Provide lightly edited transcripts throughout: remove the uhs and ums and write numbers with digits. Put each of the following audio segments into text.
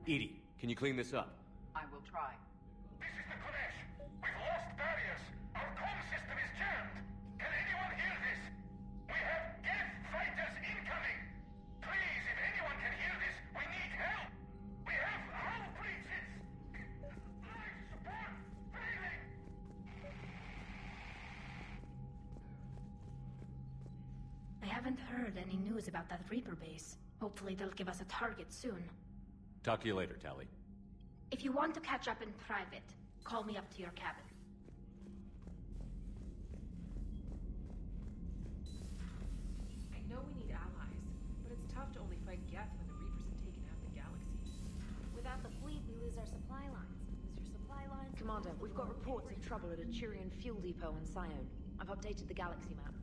Edie, can you clean this up? I will try. This is the Kodesh. We've lost barriers. Our comm system is jammed. Can anyone hear this? We have death fighters incoming. Please, if anyone can hear this, we need help. We have hull breaches. Life support failing. I haven't heard any news about that Reaper base. Hopefully they'll give us a target soon. Talk to you later, Tally. If you want to catch up in private, call me up to your cabin. I know we need allies, but it's tough to only fight Geth when the Reapers have taken out the galaxy. Without the fleet, we lose our supply lines. Lose your supply lines... Commander, we've got reports of trouble at a Turian fuel depot in Sion. I've updated the galaxy map.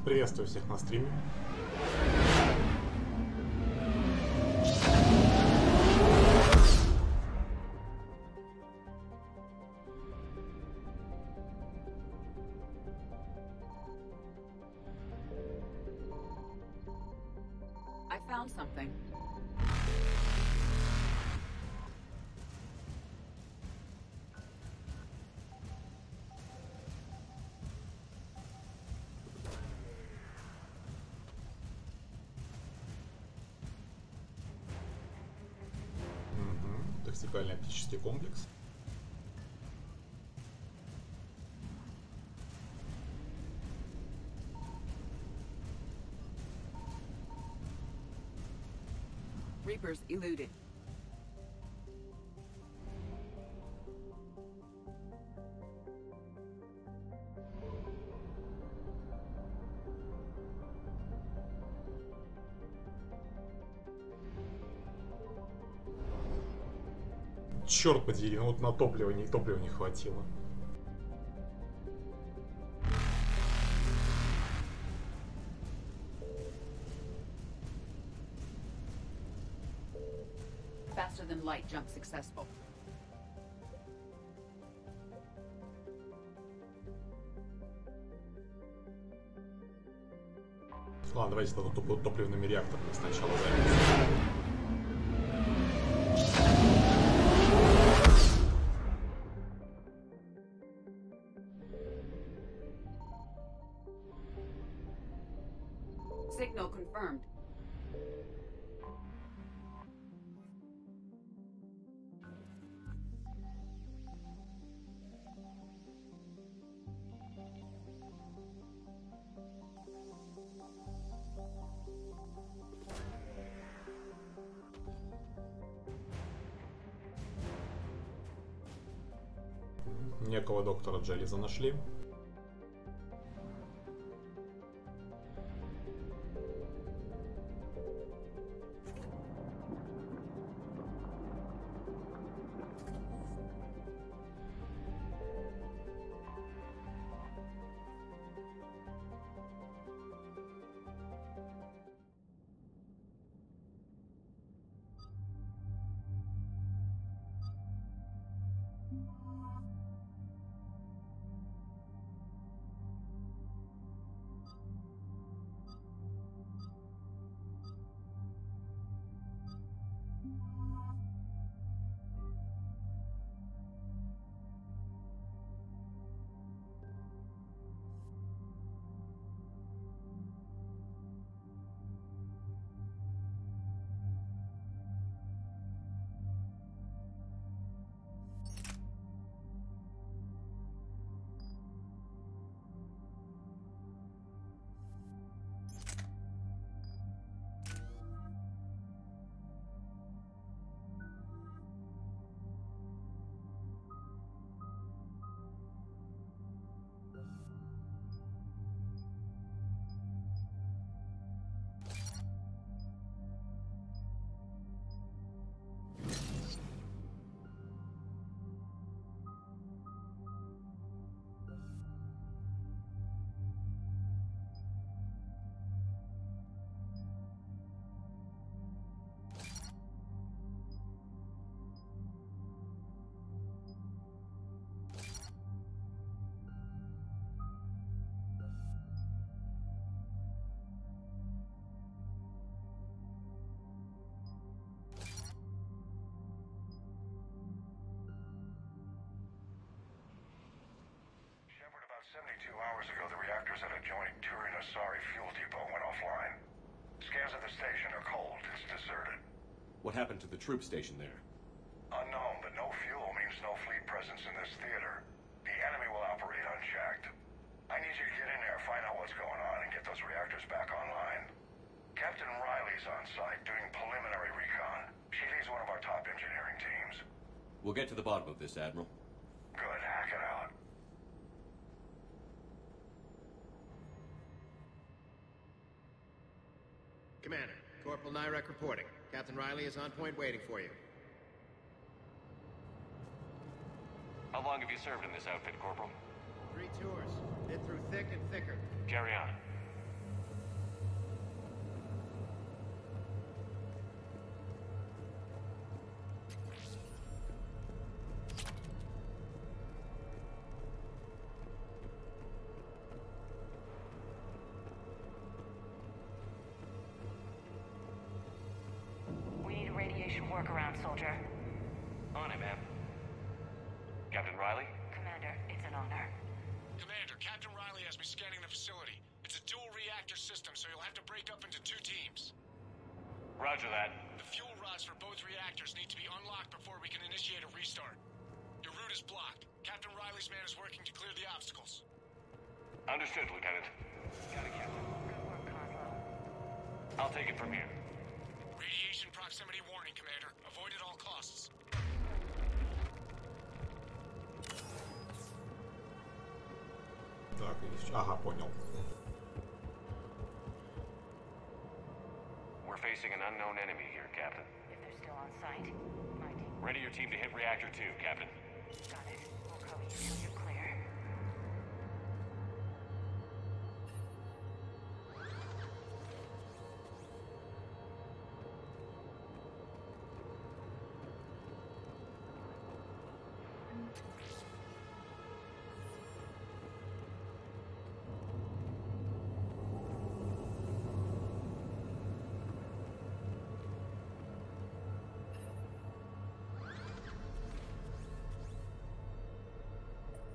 Приветствую всех на стриме. I found something. Тактикальный оптический комплекс. Reapers eluded. Черт подери, ну вот на топлива не хватило. Faster than light jump successful. Ладно, давайте топливными реакторами сначала займемся. Signal confirmed. Некого доктора Джеллиза нашли. hours ago, the reactors at adjoining Turin-Asari fuel depot went offline. Scans of the station are cold. It's deserted. What happened to the troop station there? Unknown, but no fuel means no fleet presence in this theater. The enemy will operate unchecked. I need you to get in there, find out what's going on, and get those reactors back online. Captain Riley's on site doing preliminary recon. She leads one of our top engineering teams. We'll get to the bottom of this, Admiral. Good, hack it out. Commander, Corporal Nyrek reporting. Captain Riley is on point waiting for you. How long have you served in this outfit, Corporal? 3 tours. Been through thick and thicker. Carry on. We need a radiation workaround, soldier. On it, ma'am. Captain Riley? Commander, it's an honor. Commander, Captain Riley has me scanning the facility. It's a dual reactor system, so you'll have to break up into 2 teams. Roger that. The fuel rods for both reactors need to be unlocked before we can initiate a restart. Your route is blocked. Captain Riley's man is working to clear the obstacles. Understood, Lieutenant. Got it, Captain. Good work, Cosmo. I'll take it from here. Radiation proximity warning, Commander. Avoid at all costs. Так, ага, понял. We're facing an unknown enemy here, Captain. If they're still on site, my team. Ready your team to hit Reactor 2, Captain. Got it. We'll cover you till you're clear.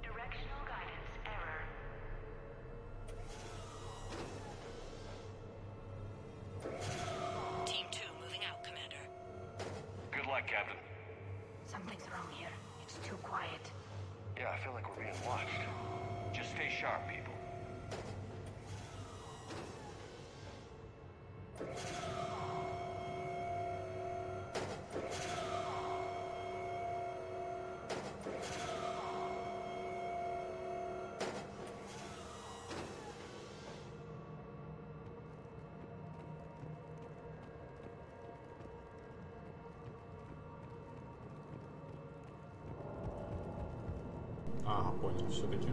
Directional guidance error. Team 2 moving out, Commander. Good luck, Captain. Something's wrong here. It's too quiet. Yeah, I feel like we're being watched. Just stay sharp, people. Ага, понял, все-таки.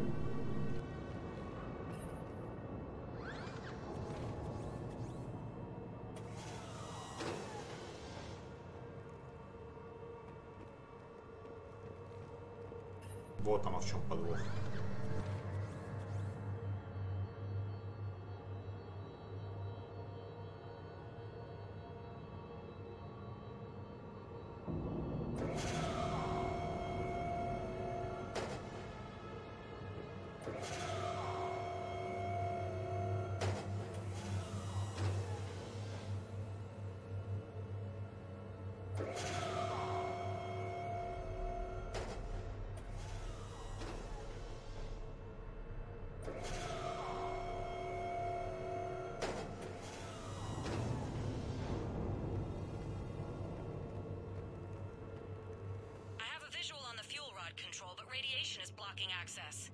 Вот оно в чем подвох. Control, but radiation is blocking access.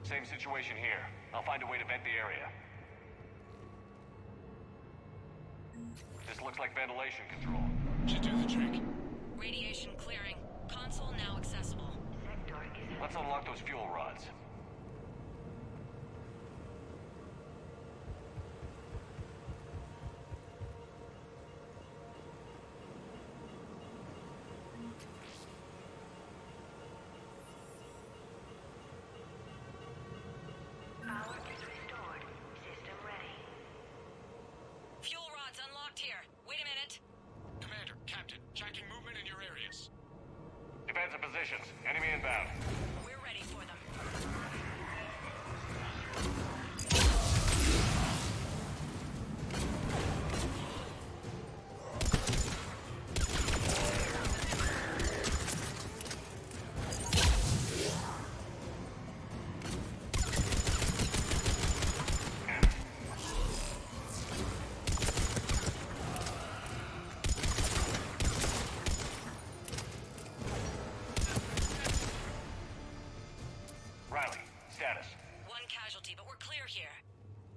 Same situation here. I'll find a way to vent the area. This looks like ventilation control. Should do the trick. Radiation clearing. Console now accessible. Let's unlock those fuel rods. Power is restored. System ready. Fuel rods unlocked here. Wait a minute. Commander, Captain, tracking movement in your areas. Defensive positions. Enemy inbound. We're ready for them. status? One casualty, but we're clear here.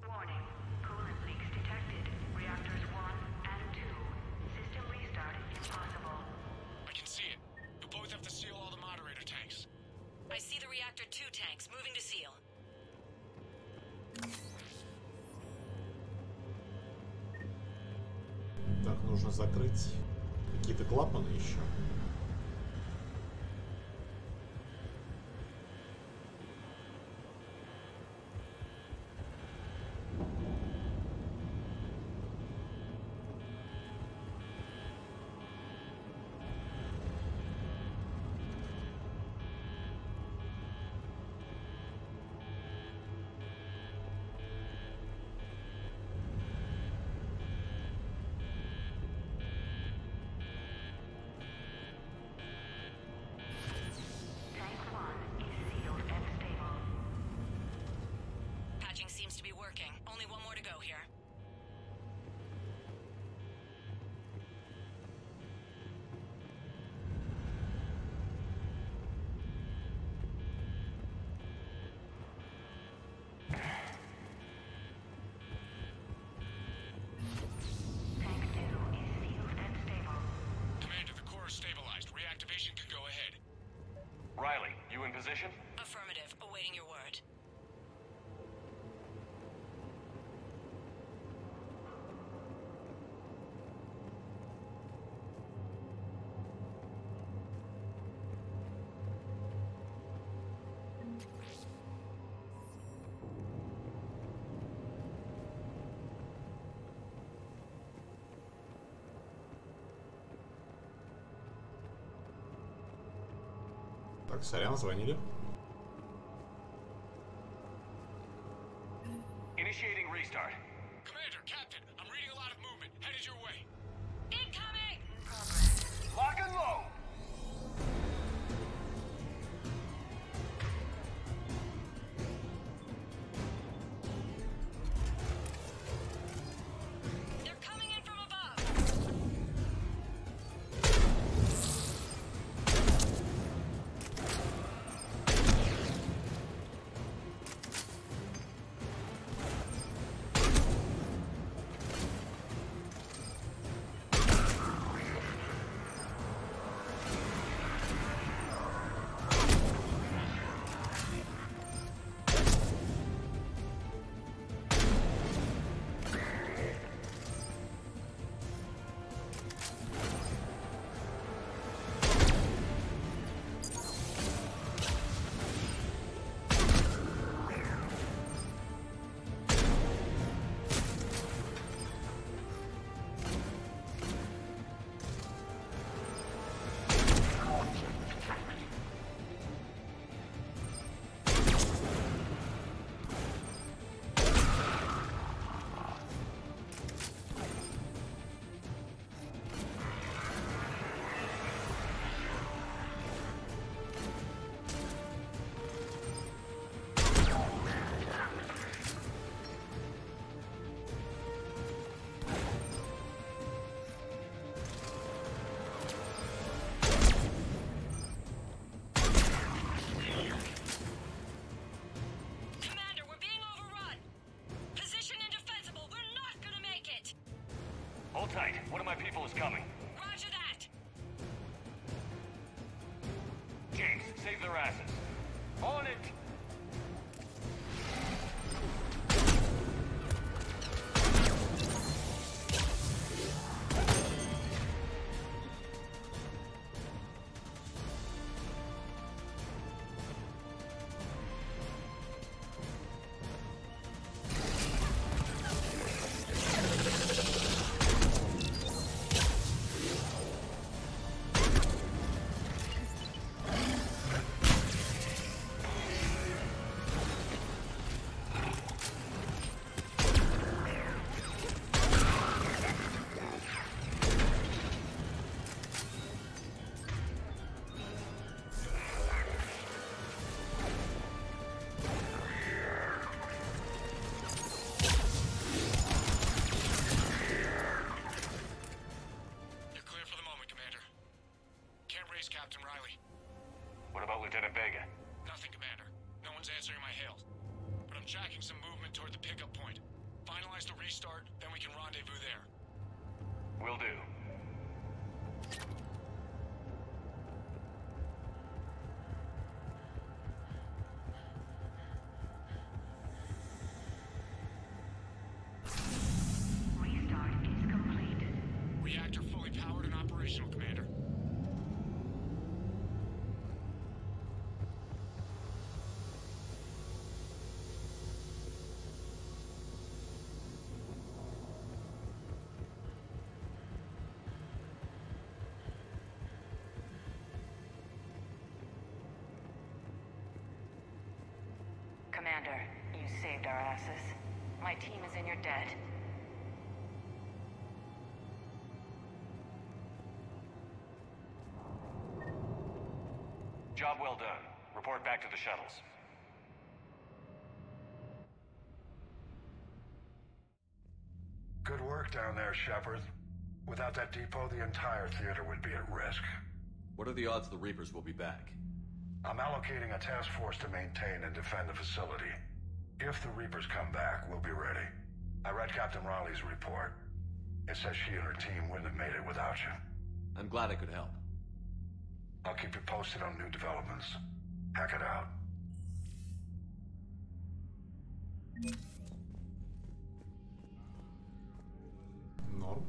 Warning. Coolant leaks detected. Reactors 1 and 2. System restart impossible. I can see it. You'll both have to seal all the moderator tanks. I see the reactor 2 tanks moving to seal. Так, нужно закрыть какие-то клапаны еще. Tank 1 is sealed and stable. Patching seems to be working. Only one more to go here. Tank 2 is sealed and stable. Commander, the core is stabilized. Reactivation can go ahead. Riley, you in position? Affirmative. Awaiting your word. Так, сорян, звонили. Initiating restart. Commander, Captain, I'm reading a lot of movement. Headed your way. Incoming! Lock and load! They're coming in from above! Hold tight. One of my people is coming. Roger that. James, save their asses. On it! Will do. Restart is complete. Reactor fully powered and operational, Commander. Commander, you saved our asses. My team is in your debt. Job well done. Report back to the shuttles. Good work down there, Shepard. Without that depot, the entire theater would be at risk. What are the odds the Reapers will be back? I'm allocating a task force to maintain and defend the facility. If the Reapers come back, we'll be ready. I read Captain Riley's report. It says she and her team wouldn't have made it without you. I'm glad I could help. I'll keep you posted on new developments. Hack it out. Норм.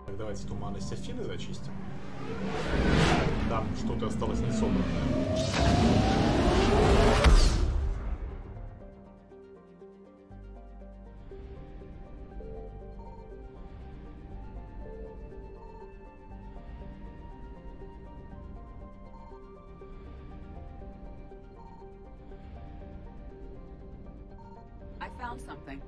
Так, давайте туманность Афины зачистим. Да, что-то осталось не собрано. I found something.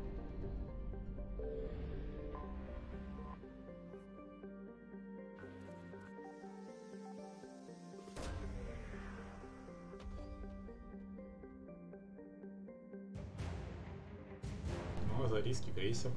Ну, за риски крейсер.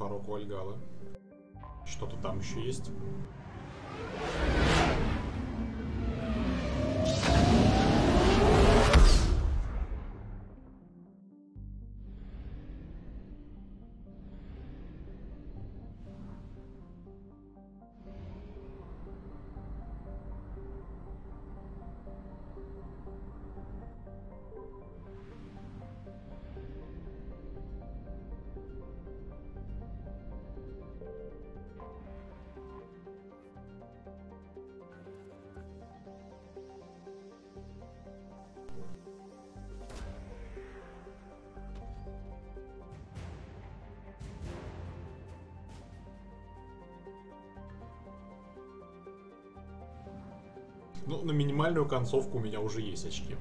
порог у Альгалы. Что-то там еще есть. Ну, на минимальную концовку у меня уже есть очки.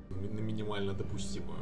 На минимально допустимую.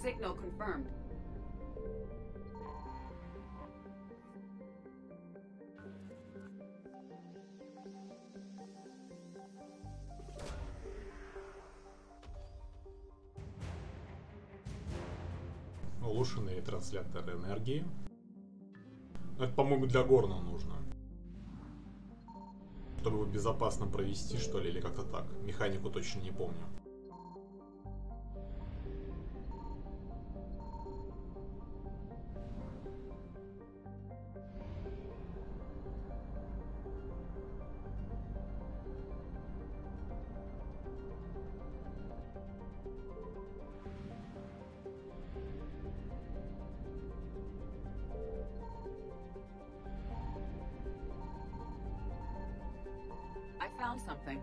Signal confirmed. Улучшенные трансляторы энергии. Это, по-моему, для Горна нужно. Чтобы его безопасно провести, что ли, или как-то так. Механику точно не помню. I found something.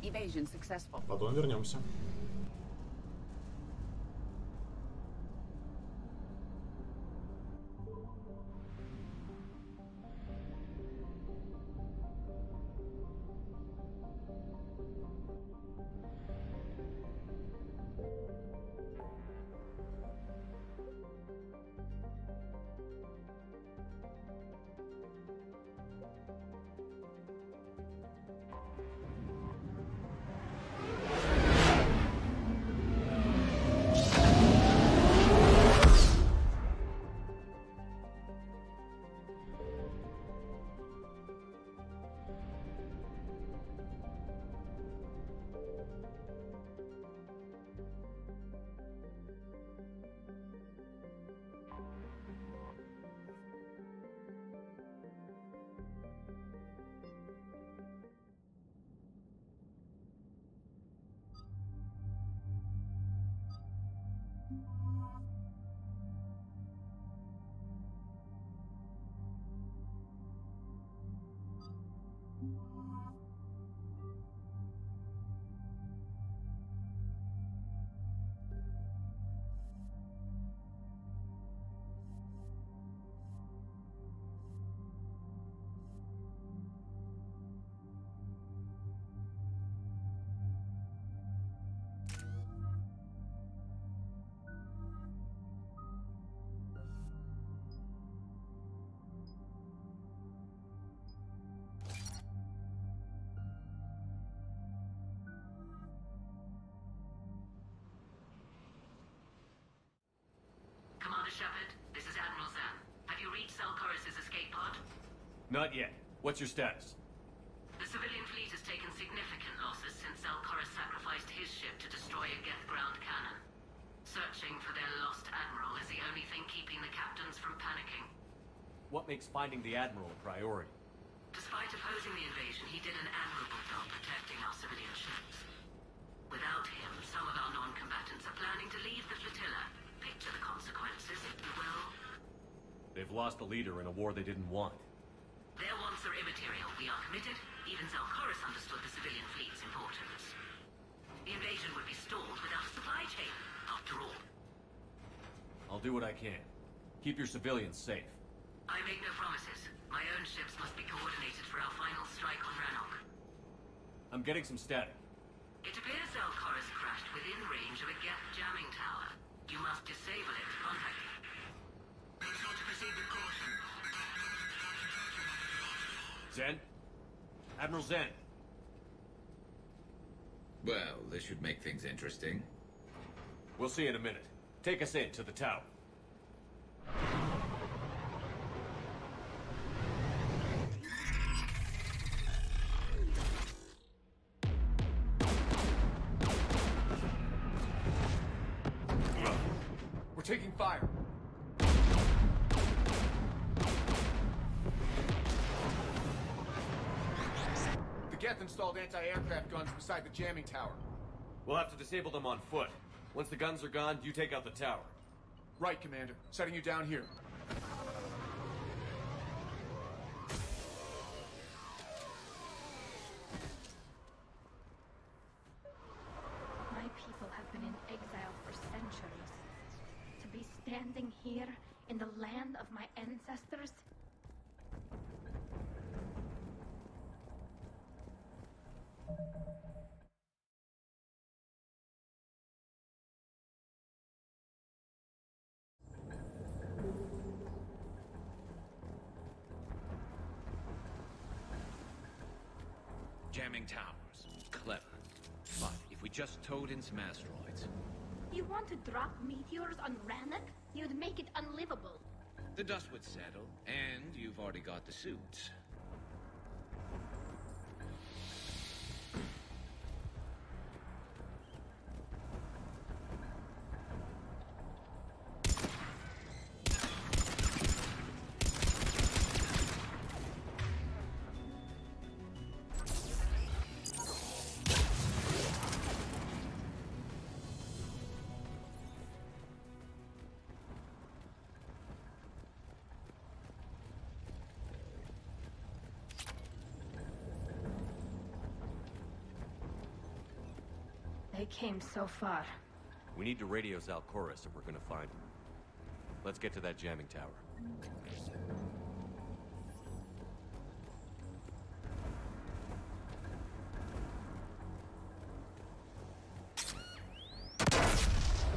Evasion successful. Потом вернемся. Alcoris's escape pod? Not yet. What's your status? The civilian fleet has taken significant losses since Alcoris sacrificed his ship to destroy a Geth ground cannon. Searching for their lost admiral is the only thing keeping the captains from panicking. What makes finding the Admiral a priority? Despite opposing the invasion, he did an admirable job protecting our civilian ships. Without him, some of our non-combatants are planning to leave the flotilla. Picture the consequences, if you will. They've lost a leader in a war they didn't want. Their wants are immaterial. We are committed. Even Zalcoris understood the civilian fleet's importance. The invasion would be stalled without a supply chain, after all. I'll do what I can. Keep your civilians safe. I make no promises. My own ships must be coordinated for our final strike on Rannoch. I'm getting some static. It appears Zalcoris crashed within range of a Geth jamming tower. You must disable it to contact it. Zen? Admiral Zen. Well, this should make things interesting. We'll see in a minute. Take us in to the tower. We're taking fire. The Geth installed anti-aircraft guns beside the jamming tower. We'll have to disable them on foot. Once the guns are gone, you take out the tower. Right, Commander. Setting you down here. My people have been in exile for centuries. To be standing here in the land of my ancestors? Jamming towers. Clever. But if we just towed in some asteroids... You want to drop meteors on Rannoch? You'd make it unlivable. The dust would settle, and you've already got the suits. They came so far. We need to radio Zalcoris if we're gonna find him. Let's get to that jamming tower.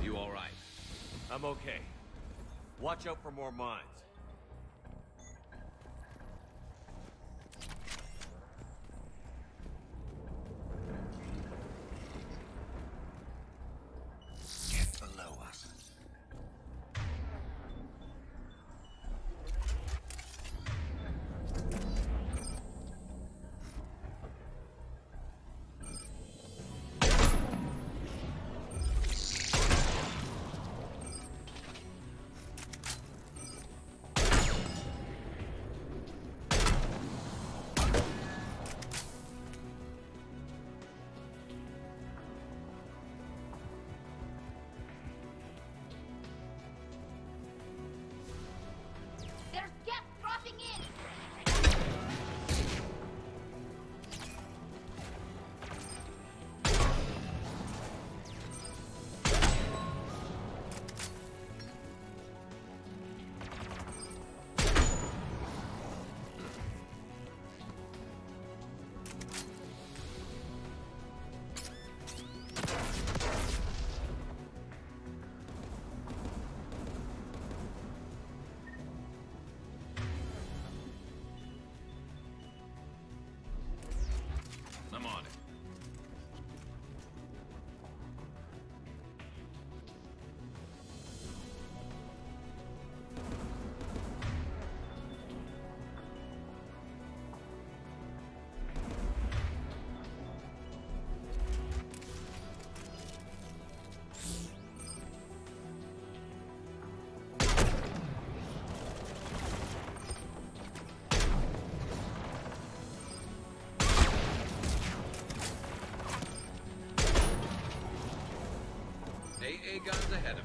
You all right? I'm okay. Watch out for more mines. Get below us. guns ahead of us.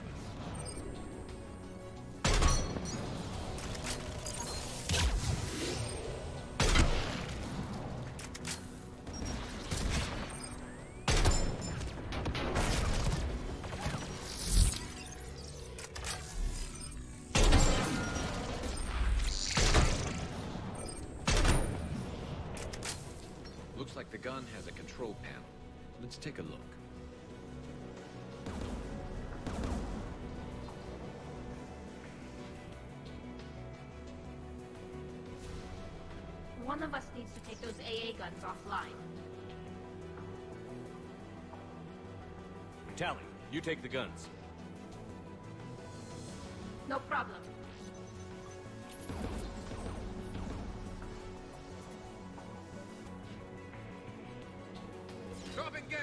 Looks like the gun has a control panel. Let's take a look. One of us needs to take those AA guns offline. Tally, you take the guns. No problem. Dropping gas!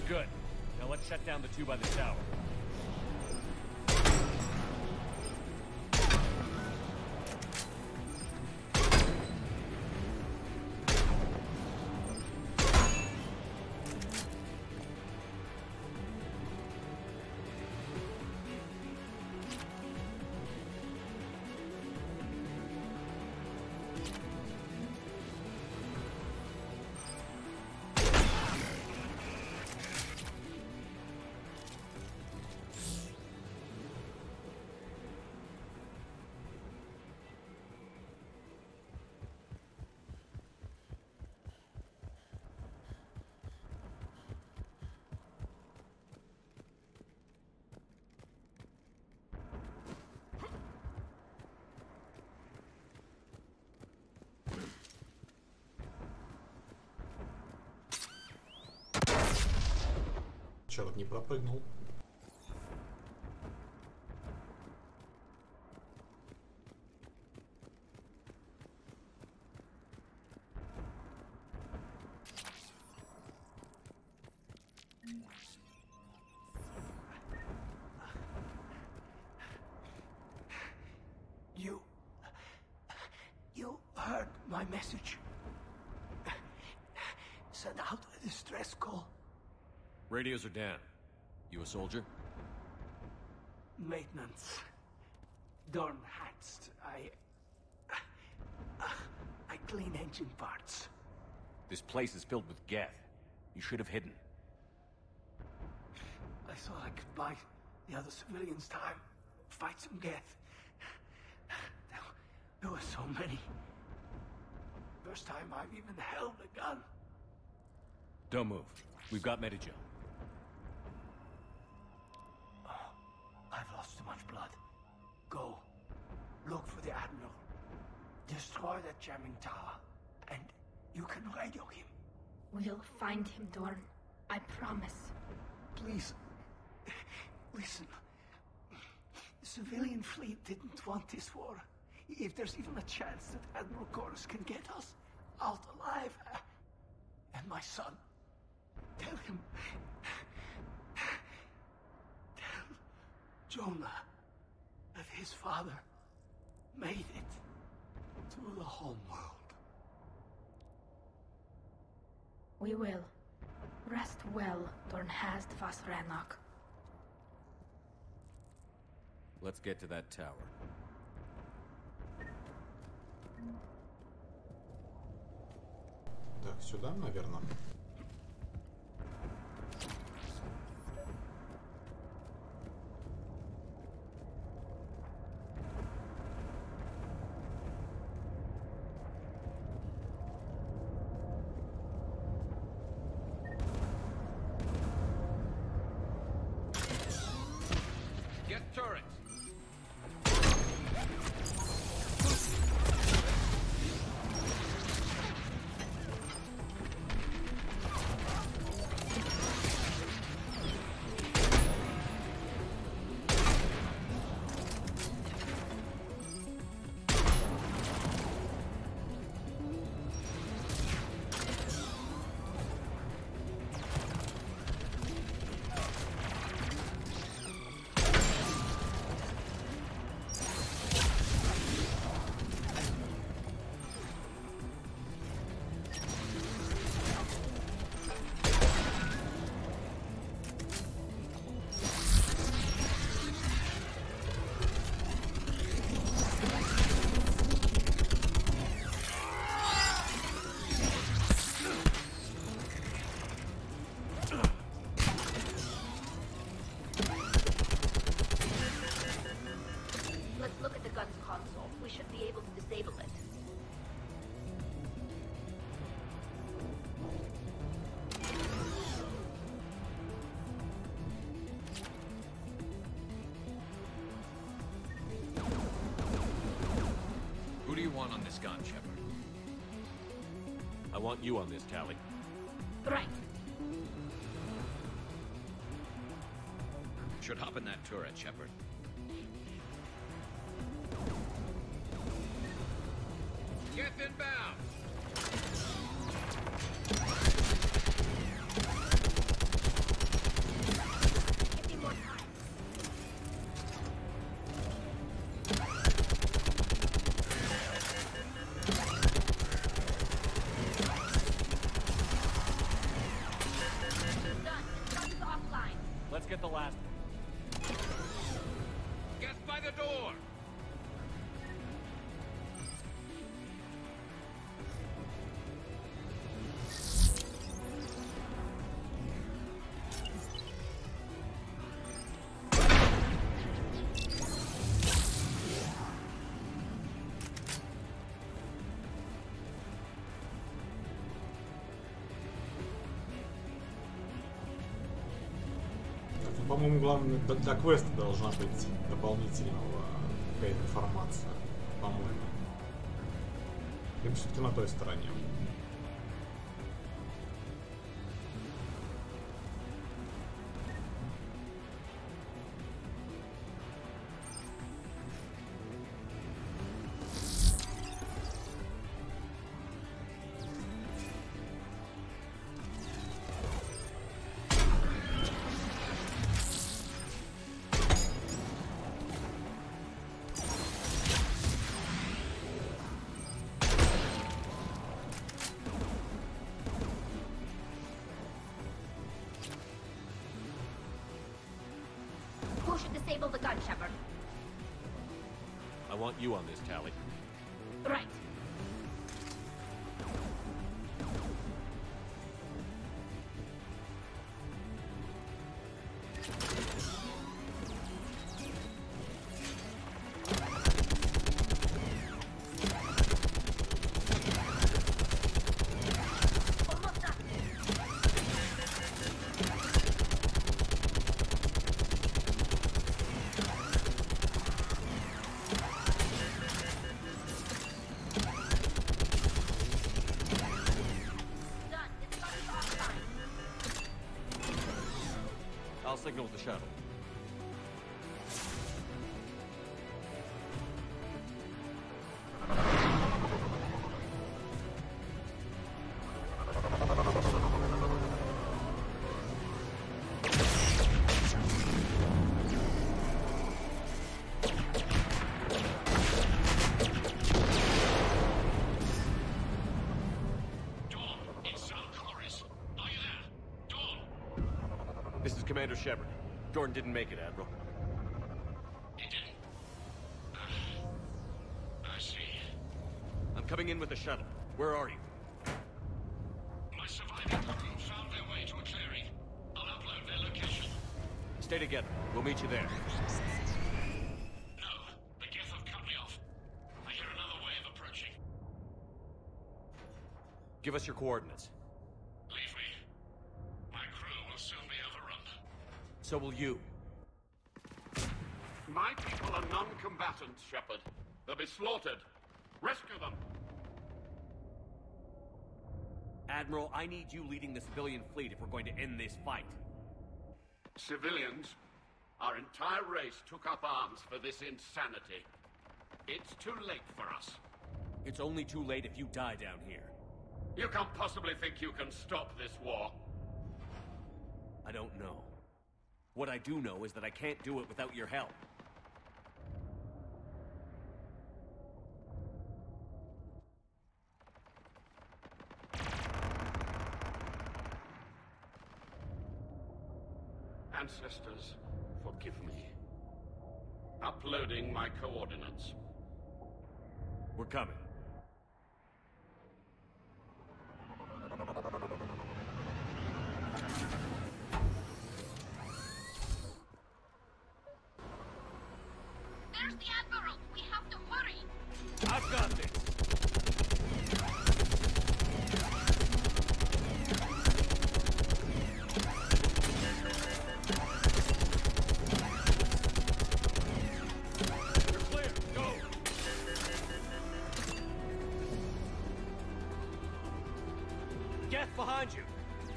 Good. Now let's shut down the two by the tower. Черт, не пропрыгнул. You heard my message. Send out a distress call. Radios are down. You a soldier? Maintenance. Dorn Hatst. I clean engine parts. This place is filled with geth. You should have hidden. I thought I could buy the other civilians time. Fight some geth. There were so many. First time I've even held a gun. Don't move. We've got Medijo. I've lost too much blood. Go. Look for the Admiral. Destroy that jamming tower. And you can radio him. We'll find him, Dorn. I promise. Please. Listen. The civilian fleet didn't want this war. If there's even a chance that Admiral Chorus can get us out alive. And my son. Tell him. Tell Jonah that his father made it to the home world. We will. Rest well, Dornhast Vasranok. Let's get to that tower. Так, сюда, наверное. we should be able to disable it. Who do you want on this gun, Shepard? I want you on this, Tally. Right. Should hop in that turret, Shepard. Get inbound! Give me more time. Done. Gun is offline. Let's get the last one. Get by the door! По-моему, главное, до квеста должна быть дополнительного какая-то информация, по-моему. Либо все-таки на той стороне. Who should disable the gun, Shepard? I want you on this, Tally. Right. Almost done. Done. This gun is offline. I'll signal the shuttle. Dawn, it's Sal Chorus. Are you there? Dawn! This is Commander Shepard. Jordan didn't make it, Admiral. He didn't. I see. I'm coming in with the shuttle. Where are you? My surviving crew found their way to a clearing. I'll upload their location. Stay together. We'll meet you there. No, the gethov cut me off. I hear another wave approaching. Give us your coordinates. Leave me. My crew will soon be overrun. So will you. My people are non-combatants, Shepard. They'll be slaughtered. Rescue them. Admiral, I need you leading the civilian fleet if we're going to end this fight. Civilians, our entire race took up arms for this insanity. It's too late for us. It's only too late if you die down here. You can't possibly think you can stop this war. I don't know. What I do know is that I can't do it without your help. Ancestors, forgive me. Uploading my coordinates. We're coming. There's the Admiral. We have to hurry. I've got this. You're clear. Go. Geth behind you.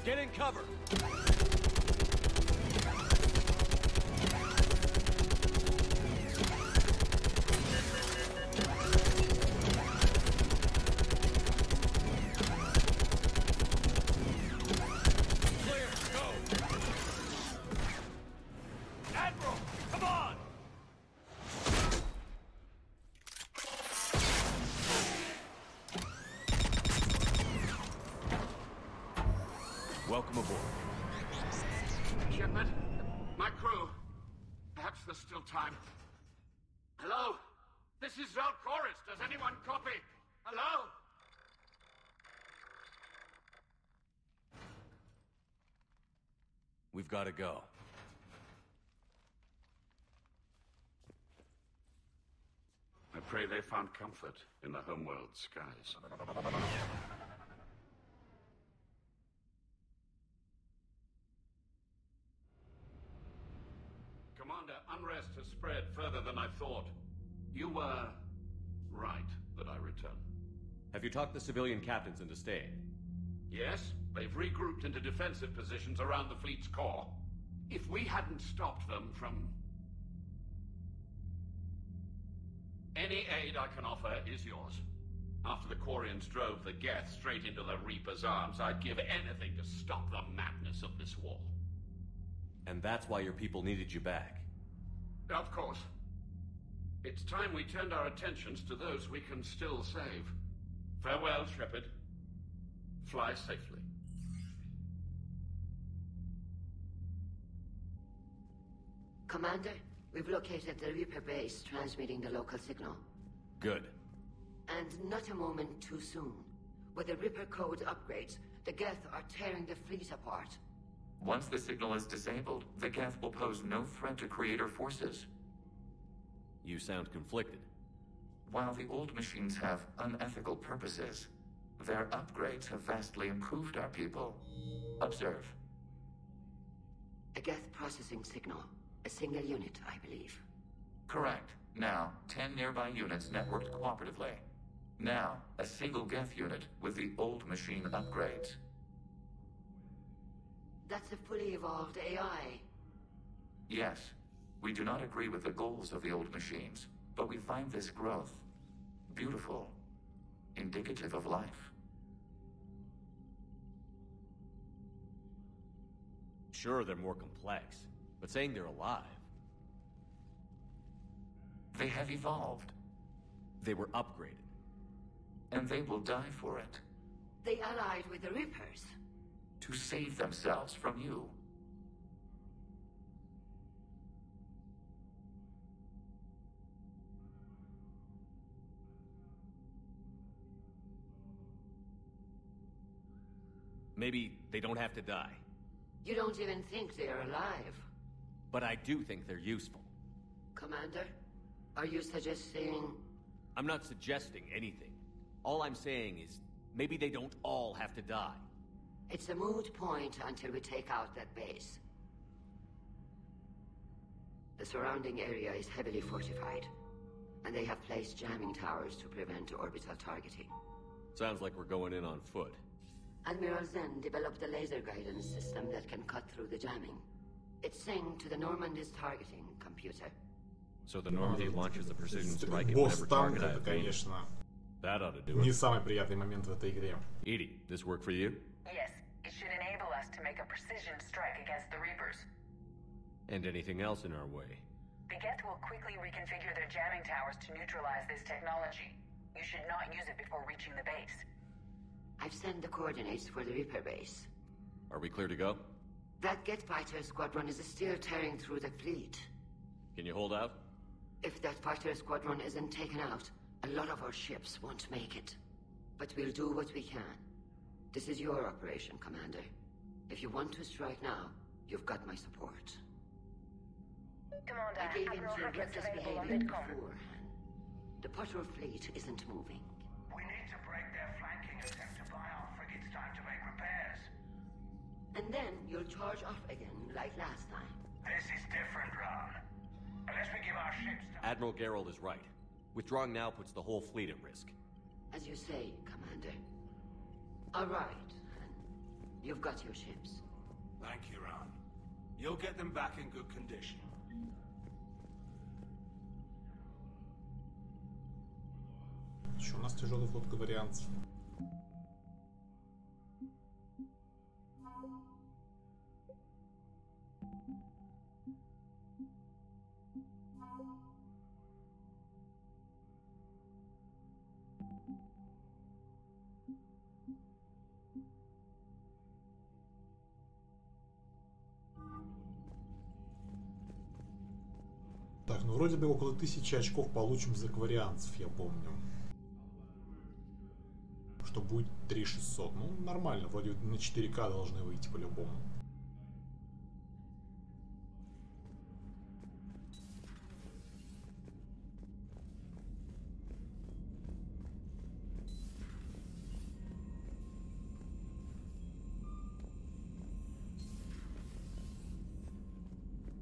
Get in cover. Welcome aboard. Shepard, my crew. Perhaps there's still time. Hello? This is Zalcoris. Does anyone copy? Hello? We've got to go. I pray they found comfort in the homeworld skies. Commander, unrest has spread further than I thought. You were right that I return. Have you talked the civilian captains into staying? Yes, they've regrouped into defensive positions around the fleet's core. If we hadn't stopped them from... Any aid I can offer is yours. After the Quarians drove the Geth straight into the Reaper's arms, I'd give anything to stop the madness of this war. And that's why your people needed you back. Of course. It's time we turned our attentions to those we can still save. Farewell, Shepard. Fly safely. Commander, we've located the Reaper base transmitting the local signal. Good. And not a moment too soon. With the Reaper code upgrades, the Geth are tearing the fleet apart. Once the signal is disabled, the Geth will pose no threat to Creator forces. You sound conflicted. While the old machines have unethical purposes, their upgrades have vastly improved our people. Observe. A Geth processing signal. A single unit, I believe. Correct. Now, 10 nearby units networked cooperatively. Now, a single Geth unit with the old machine upgrades. That's a fully evolved AI. Yes. We do not agree with the goals of the old machines, but we find this growth beautiful, indicative of life. Sure, they're more complex, but saying they're alive... They have evolved. They were upgraded. And they will die for it. They allied with the Reapers. To save themselves from you. Maybe they don't have to die. You don't even think they're alive. But I do think they're useful. Commander, are you suggesting... I'm not suggesting anything. All I'm saying is, maybe they don't all have to die. It's a moot point until we take out that base. The surrounding area is heavily fortified, and they have placed jamming towers to prevent orbital targeting. Sounds like we're going in on foot. Admiral Zen developed a laser guidance system that can cut through the jamming. It's synced to the Normandy's targeting computer. So the Normandy launches the precision strike at whatever target I have. Конечно, That ought to do it. не самый приятный момент в этой игре. Edie, this work for you? Yes, it should enable us to make a precision strike against the Reapers. And anything else in our way. The Geth will quickly reconfigure their jamming towers to neutralize this technology. You should not use it before reaching the base. I've sent the coordinates for the Reaper base. Are we clear to go? That Geth fighter squadron is still tearing through the fleet. Can you hold out? If that fighter squadron isn't taken out, a lot of our ships won't make it. But we'll do what we can. This is your operation, Commander. If you want to strike now, you've got my support. Commander, I gave in to your reckless behavior before. The Potter fleet isn't moving. We need to break their flanking attempt to buy our frigates time to make repairs. And then you'll charge off again, like last time. This is different, Ron. Unless we give our ships to... Admiral Gerald is right. Withdrawing now puts the whole fleet at risk. As you say, Commander. All right. You've got your ships. Thank you, Ron. You'll get them back in good condition. Еще у нас тяжелый флот кварианцев. Так, ну вроде бы около 1000 очков получим за кварианцев, я помню. Что будет 3600. Ну, нормально, вроде на 4К должны выйти по-любому.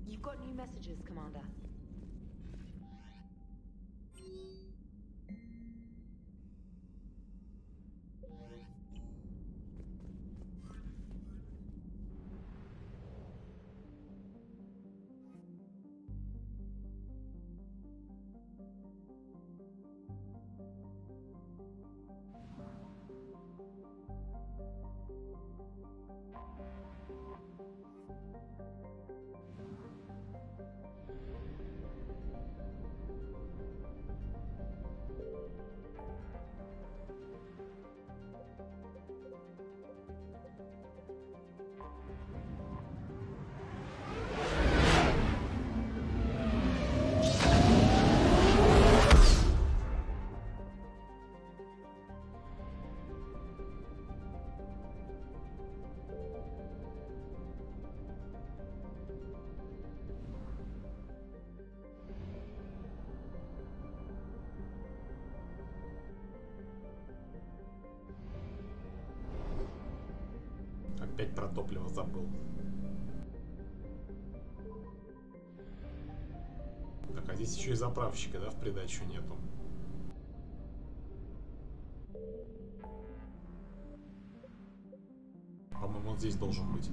You've got new messages, Commander. Опять про топливо забыл. Так, а здесь еще и заправщика, да, в придачу нету. По-моему, он здесь должен быть.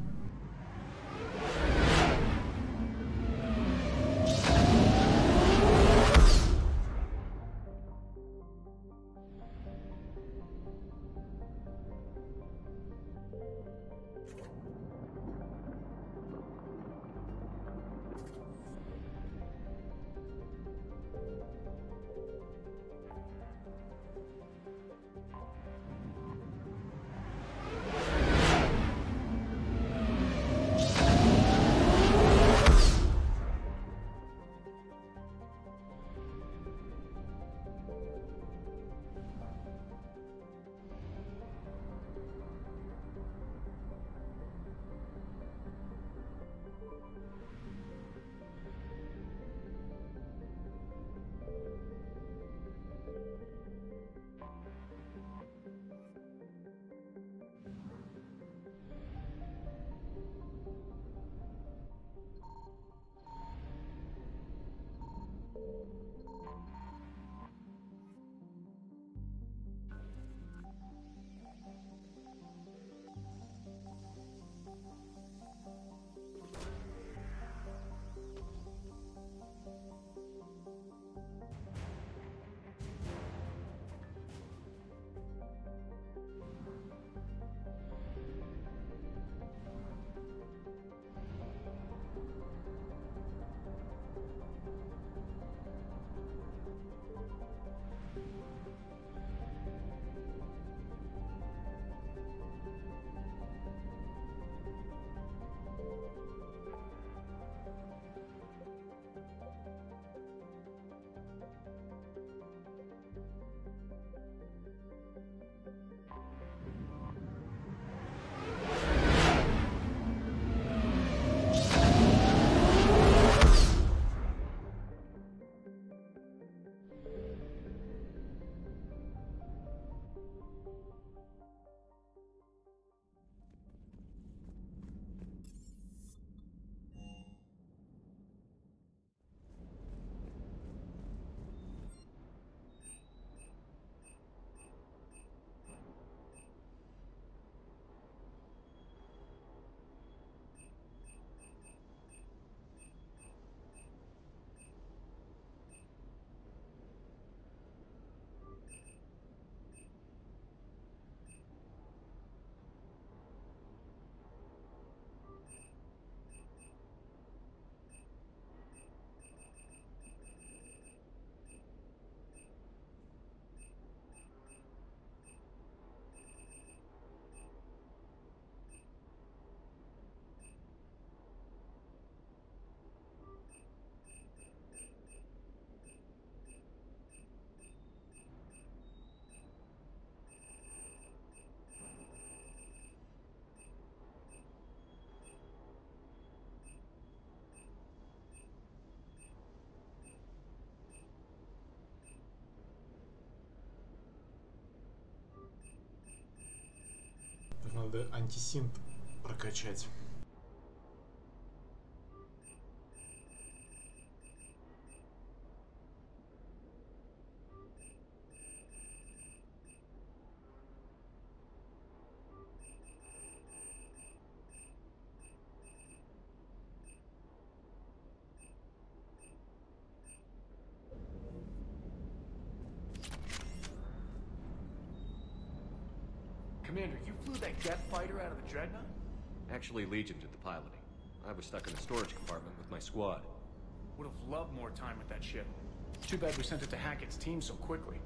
Надо антисинт прокачать. Commander, you flew that Geth fighter out of the Dreadnought? Actually, Legion did the piloting. I was stuck in a storage compartment with my squad. Would have loved more time with that ship. Too bad we sent it to Hackett's team so quickly.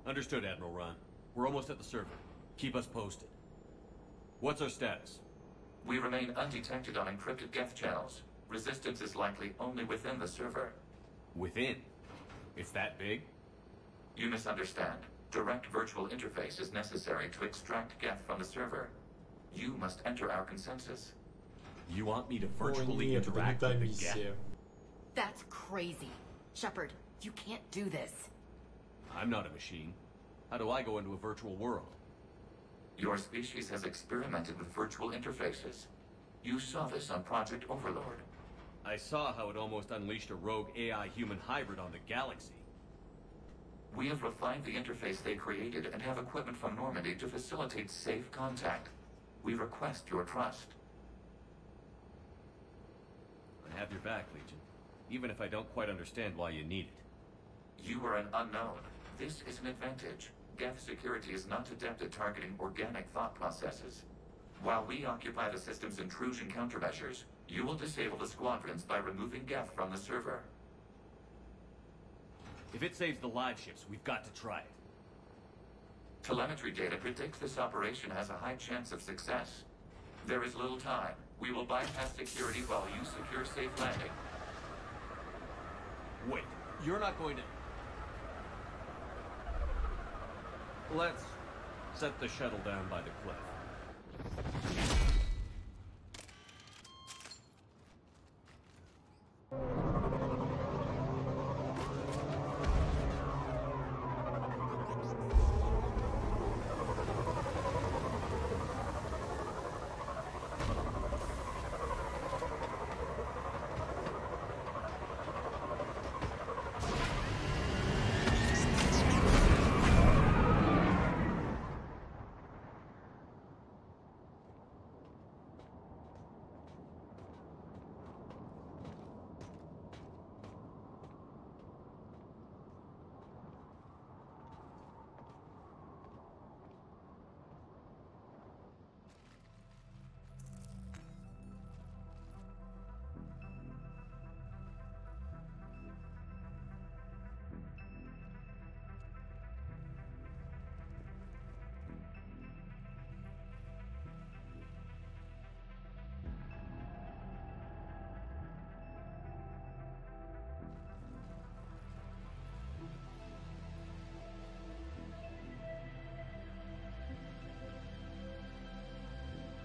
Understood, Admiral Ron. We're almost at the server. Keep us posted. What's our status? We remain undetected on encrypted geth channels. Resistance is likely only within the server. Within? It's that big? You misunderstand. Direct virtual interface is necessary to extract geth from the server. You must enter our consensus. You want me to virtually interact with the geth? That's crazy. Shepard, you can't do this. I'm not a machine. How do I go into a virtual world? Your species has experimented with virtual interfaces. You saw this on Project Overlord. I saw how it almost unleashed a rogue AI-human hybrid on the galaxy. We have refined the interface they created and have equipment from Normandy to facilitate safe contact. We request your trust. I have your back, Legion. Even if I don't quite understand why you need it. You are an unknown. This is an advantage. Geth security is not adept at targeting organic thought processes. While we occupy the system's intrusion countermeasures, you will disable the squadrons by removing Geth from the server. If it saves the live ships, we've got to try it. Telemetry data predicts this operation has a high chance of success. There is little time. We will bypass security while you secure safe landing. Wait, you're not going to... Let's set the shuttle down by the cliff.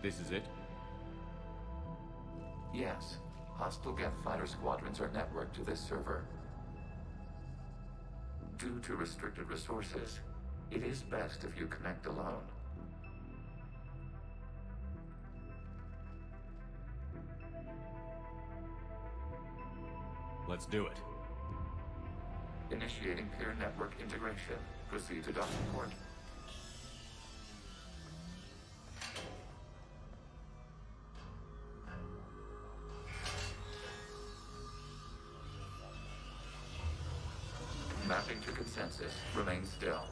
This is it? Yes. Hostile Geth fighter squadrons are networked to this server. Due to restricted resources, it is best if you connect alone. Let's do it. Initiating peer network integration. Proceed to docking port. Mapping to consensus. Remain still.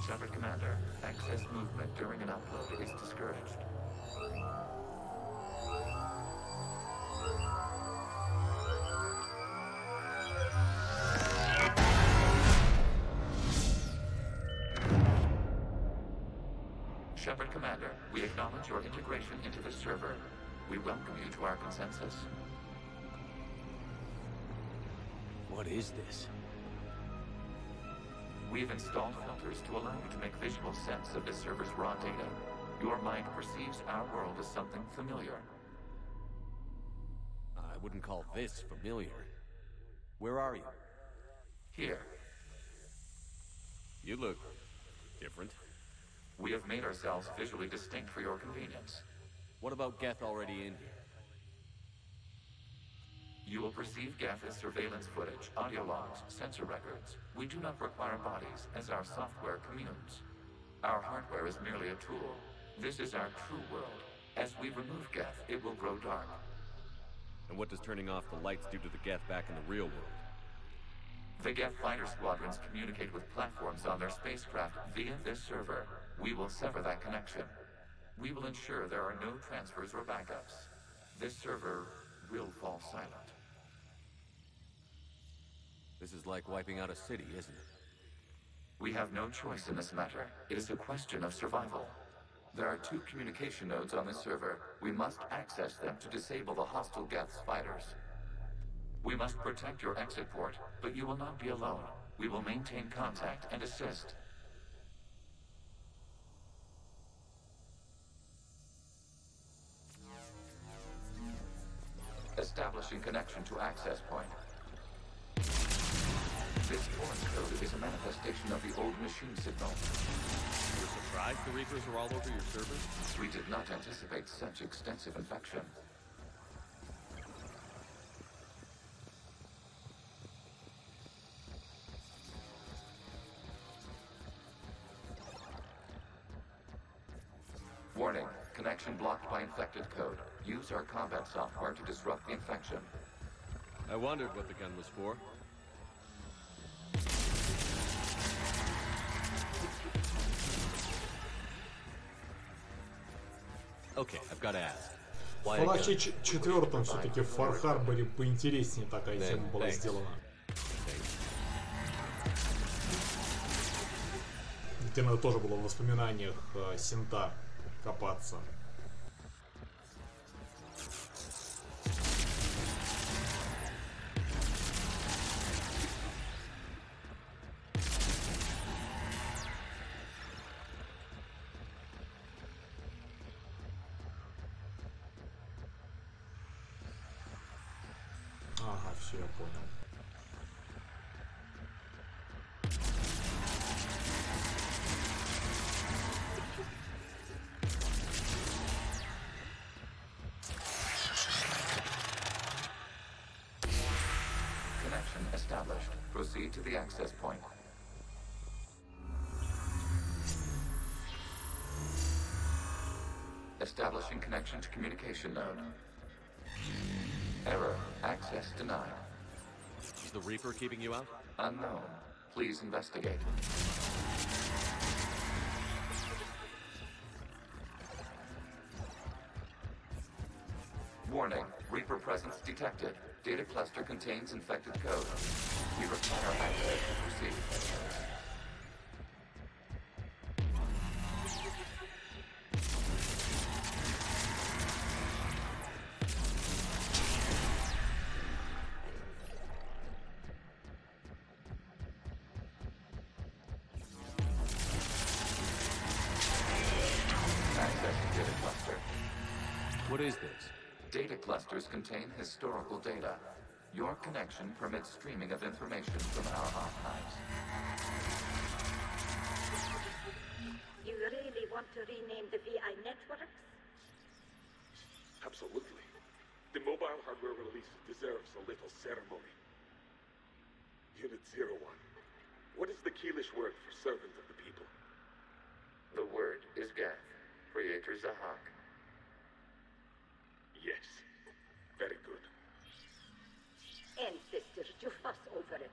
Shepard Commander, access movement during an upload is discouraged. Shepard Commander, we acknowledge your integration into the server. We welcome you to our consensus. What is this? We've installed filters to allow you to make visual sense of the server's raw data. Your mind perceives our world as something familiar. I wouldn't call this familiar. Where are you? Here. You look different. We have made ourselves visually distinct for your convenience. What about Geth already in here? You will perceive Geth as surveillance footage, audio logs, sensor records. We do not require bodies, as our software communes. Our hardware is merely a tool. This is our true world. As we remove Geth, it will grow dark. And what does turning off the lights do to the Geth back in the real world? The Geth fighter squadrons communicate with platforms on their spacecraft via this server. We will sever that connection. We will ensure there are no transfers or backups. This server will fall silent. This is like wiping out a city, isn't it? We have no choice in this matter. It is a question of survival. There are 2 communication nodes on this server. We must access them to disable the hostile Geth's fighters. We must protect your exit port, but you will not be alone. We will maintain contact and assist. Establishing connection to access point. This foreign code is a manifestation of the old machine signal. You're surprised the Reapers are all over your servers? We did not anticipate such extensive infection. Warning, connection blocked by infected code. Use our combat software to disrupt the infection. I wondered what the gun was for. Okay, I've got to ask. В Fallout 4 все-таки в Far Harbor'е поинтереснее такая тема была сделана. Где надо тоже было в воспоминаниях Синта копаться. Ага, все, я понял. Connection established. Proceed to the access point. Establishing connection to communication node. Error. Access denied. Is the Reaper keeping you out? Unknown. Please investigate. Warning. Reaper presence detected. Data cluster contains infected code. We require access to proceed. What is this? Data clusters contain historical data. Your connection permits streaming of information from our archives. You really want to rename the VI networks? Absolutely. The mobile hardware release deserves a little ceremony. Unit 01. What is the Keelish word for servant of the people? The word is Geth. Creator Zahak. Yes. Very good. Ancestors, you fuss over it.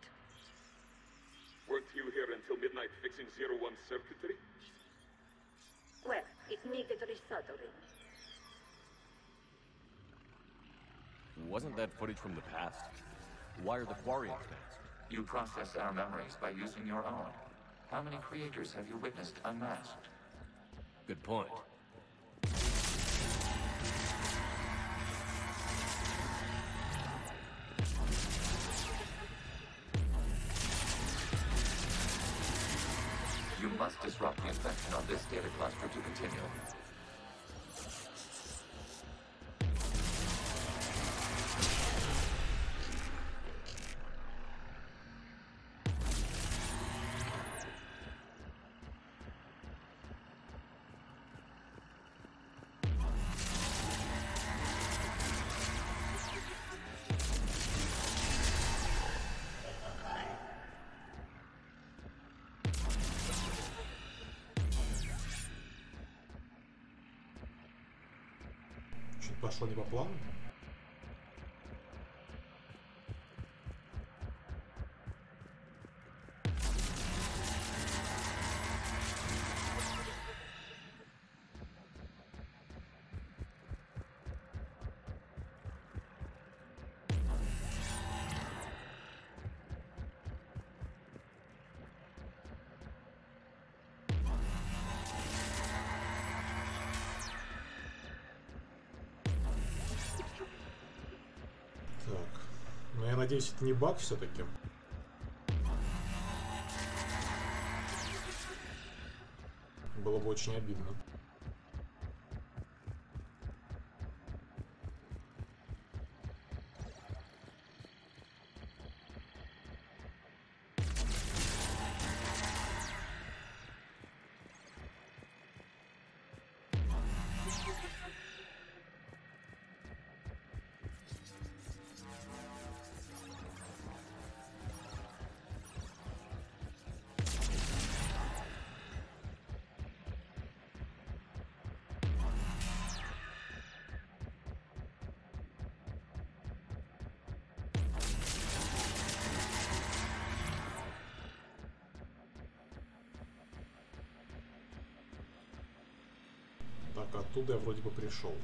Weren't you here until midnight fixing 01's circuitry? Well, it needed resoldering. Wasn't that footage from the past? Why are the quariances masked? You process our memories by using your own. How many creators have you witnessed unmasked? Good point. You must disrupt the infection on this data cluster to continue. Чуть пошло не по плану. Так. Ну, я надеюсь, это не баг все-таки. Было бы очень обидно. Так, оттуда я вроде бы пришел.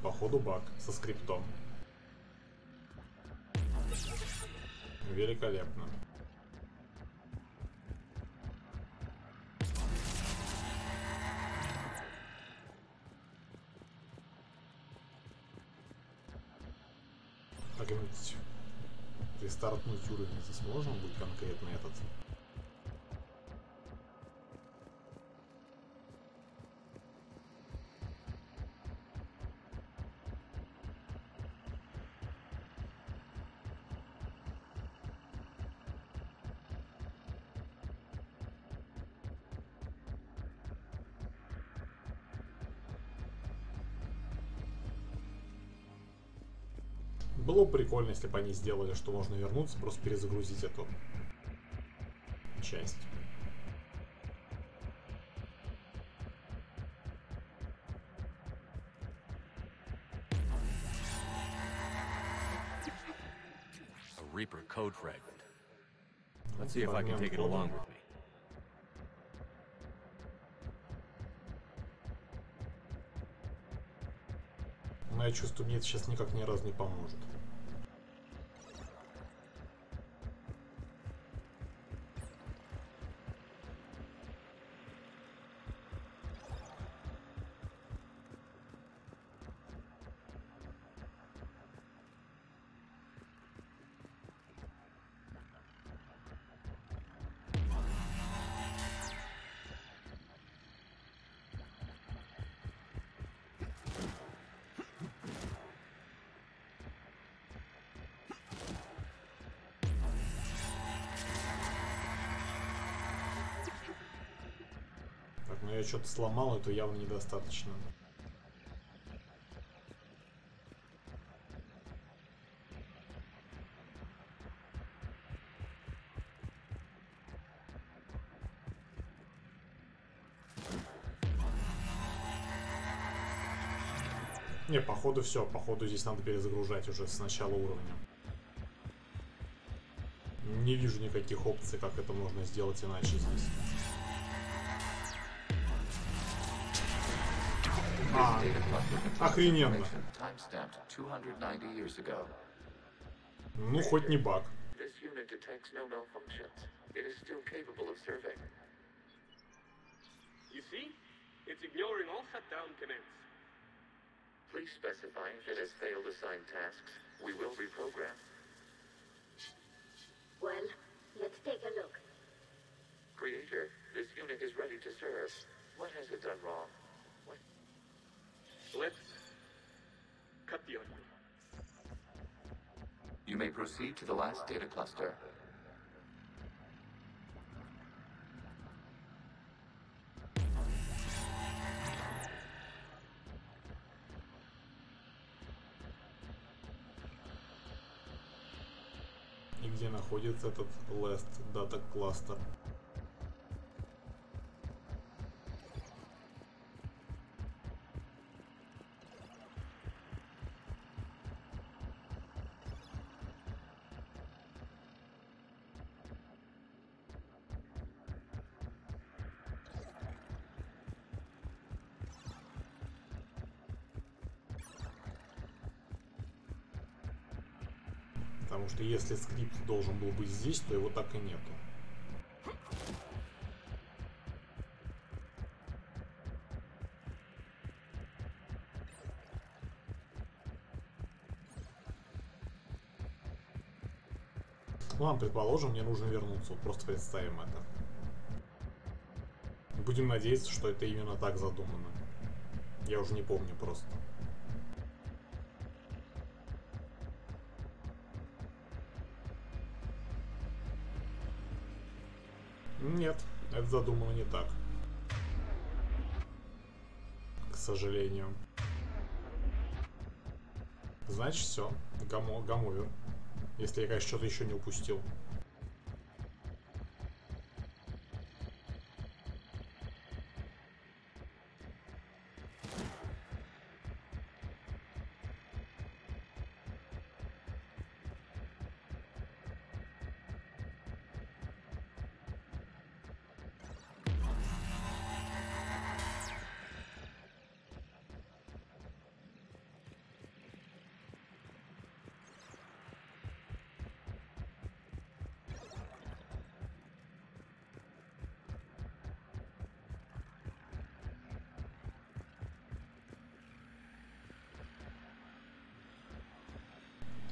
Походу баг со скриптом. Великолепно. Как-нибудь рестартнуть уровень здесь можно будет конкретно этот? Было бы прикольно, если бы они сделали, что можно вернуться, просто перезагрузить эту часть. A Reaper code fragment. Let's see if I can take it along with me. Но я чувствую, мне это сейчас никак ни разу не поможет. Но я что-то сломал, это явно недостаточно. Не, походу все, походу здесь надо перезагружать уже с начала уровня. Не вижу никаких опций, как это можно сделать иначе здесь. Охрененно. Ну, хоть не баг. Please specify if it has failed assigned tasks. We will reprogram. Well, let's take a look. Creator, this unit is ready to serve. What has it done wrong? Let's cut the onion. You may proceed to the last data cluster. И где находится этот last data cluster? Потому что если скрипт должен был быть здесь, то его так и нету. Ну, ладно, предположим, мне нужно вернуться. Вот просто представим это. Будем надеяться, что это именно так задумано. Я уже не помню просто. Нет, это задумано не так. К сожалению. Значит, все. Гамовер. Если я, конечно, что-то еще не упустил.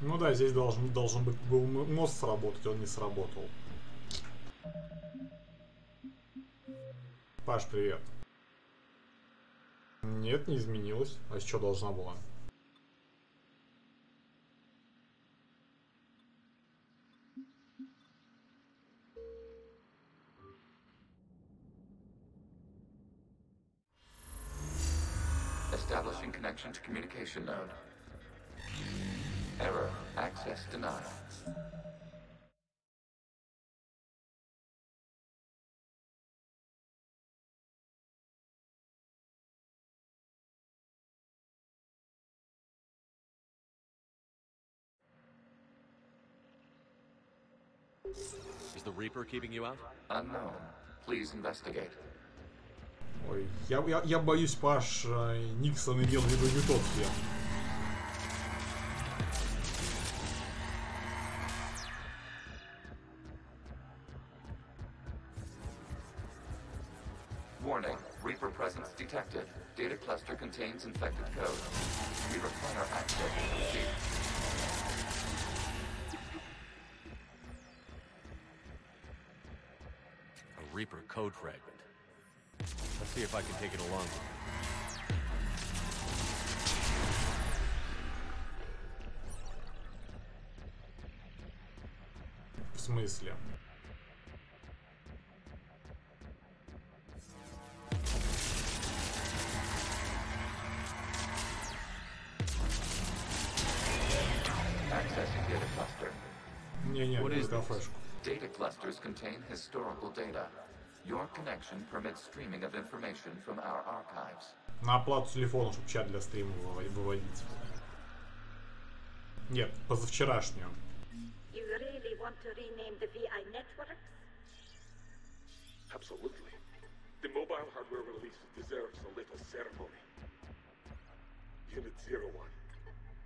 Ну да, здесь должен был мост сработать, он не сработал. Паш, привет. Нет, не изменилось. А что должна была? Establishing connection to communication node. Error. Access denied. Is the Reaper keeping you out? Unknown. Please investigate. Ой, я боюсь, Паш, Никсон имел в виду не тот фен. Warning. Reaper presence detected. Data cluster contains infected code. We require access to proceed. A Reaper code fragment. Let's see if I can take it along. В смысле? Accessing data cluster. Не, это кафешку. Data clusters contain historical data. Your connection permits streaming of information from our archives. На оплату телефона, чтобы чат для стрима выводить. Нет, позавчерашнюю. You really want to rename the VI networks? Absolutely. The mobile hardware release deserves a little ceremony. Unit 01.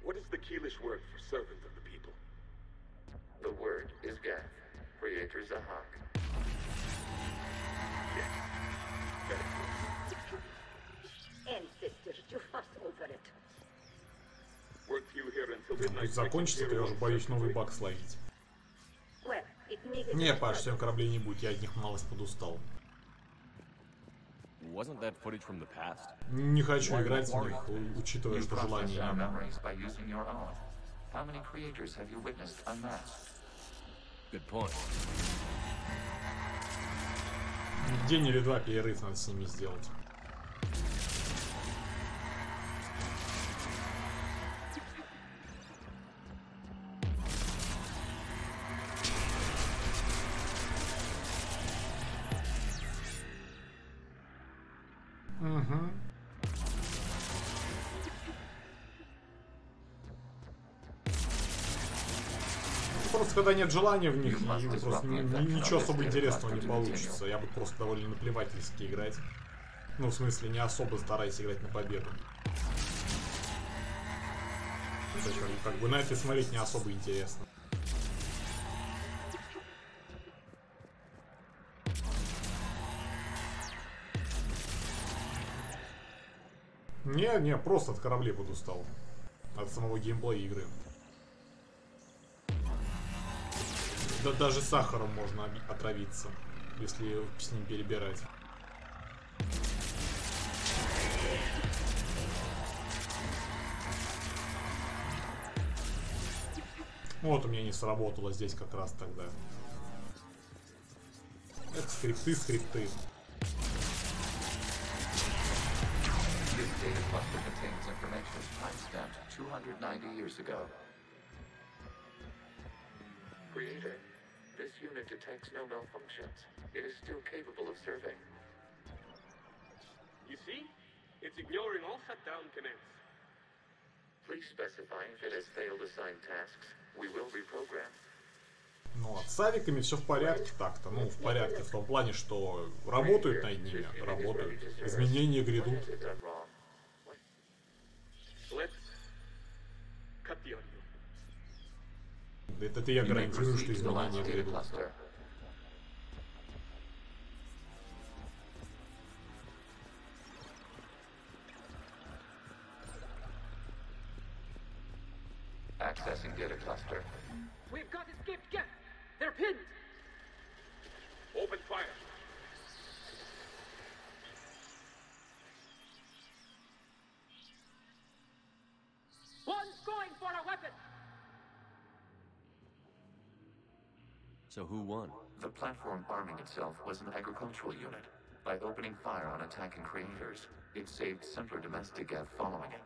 What is the Keelish word for servant of the people? The word is Geth. Creator Zahak. Yes. Ancestors, you fuss over it. Weren't you here until Пусть midnight? закончится, то я уже боюсь новый баг словить. Well, it makes Не, Паш, 7 кораблей не будет, я от них малость подустал. Wasn't that footage from the past? Не хочу играть в них, учитывая, что желание our memories by using your own. How many creators have you witnessed unmasked? Good point. День или два перерыв надо с ними сделать. Угу. Просто когда нет желания в них, просто ничего особо интересного не получится. Я буду просто довольно наплевательски играть. Ну, в смысле, не особо стараюсь играть на победу. Как бы на это смотреть не особо интересно. Не, просто от кораблей буду устал. От самого геймплея игры. Да даже сахаром можно отравиться, если с ним перебирать. Вот у меня не сработало здесь как раз тогда. Это скрипты. This data cluster contains information timestamped 290 years ago. Creator, this unit detects no malfunctions. It is still capable of serving. You see? It's ignoring all shutdown commands. Please specify if it has failed assigned tasks. We will reprogram. Ну, с авиками все в порядке так-то. Ну, в порядке в том плане, что работают над ними, работают. Изменения грядут. Это я гарантирую, что изменения грядут. Accessing data cluster. We've got escaped guests. They're pinned. Open fire. One's going for a weapon. So who won? The platform arming itself was an agricultural unit. By opening fire on attacking creators, it saved simpler domestic Gev following it.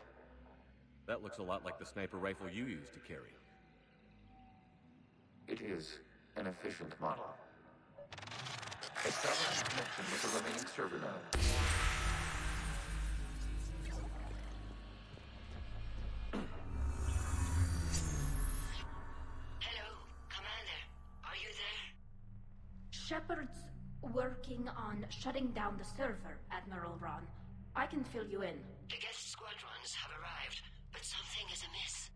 That looks a lot like the sniper rifle you used to carry. It is an efficient model. Establish connection with the remaining server node. Hello, Commander. Are you there? Shepard's working on shutting down the server, Admiral Ron. I can fill you in. The guest squadrons have arrived, but something is amiss.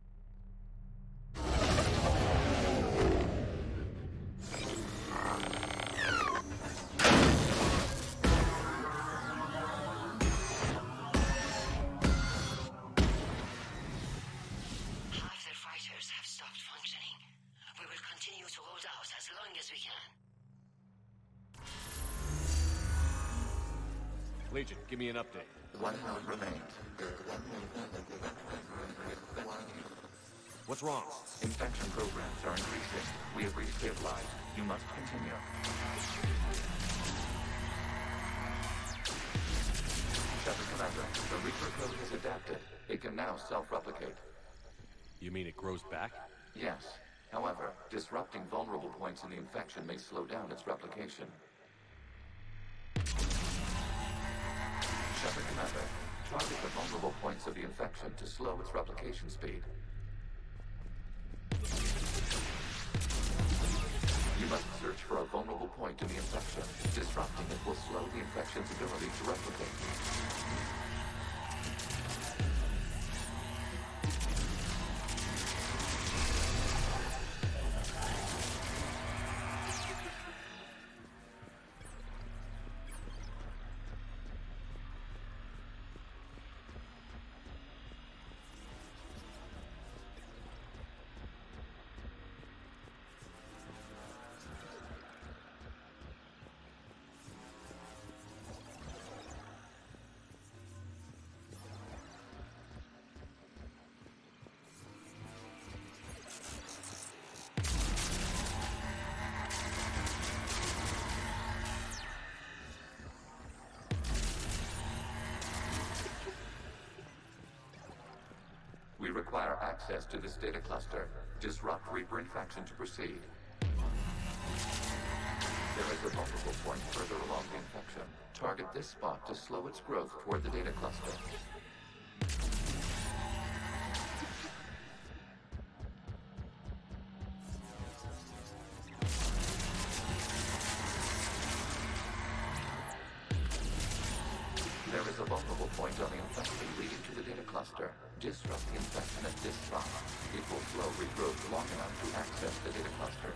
Half their fighters have stopped functioning. We will continue to hold out as long as we can. Legion, give me an update. One node remains. What's wrong? Infection programs are increasing. We have restabilized. You must continue. Shepard Commander, the Reaper code has adapted. It can now self-replicate. You mean it grows back? Yes. However, disrupting vulnerable points in the infection may slow down its replication. Shepard Commander, target the vulnerable points of the infection to slow its replication speed. You must search for a vulnerable point in the infection. Disrupting it will slow the infection's ability to replicate. We require access to this data cluster. Disrupt Reaper infection to proceed. There is a vulnerable point further along the infection. Target this spot to slow its growth toward the data cluster. There is a vulnerable point on the infection leading to the data cluster. Disrupt the infection at this spot. It will slow regrowth long enough to access the data cluster.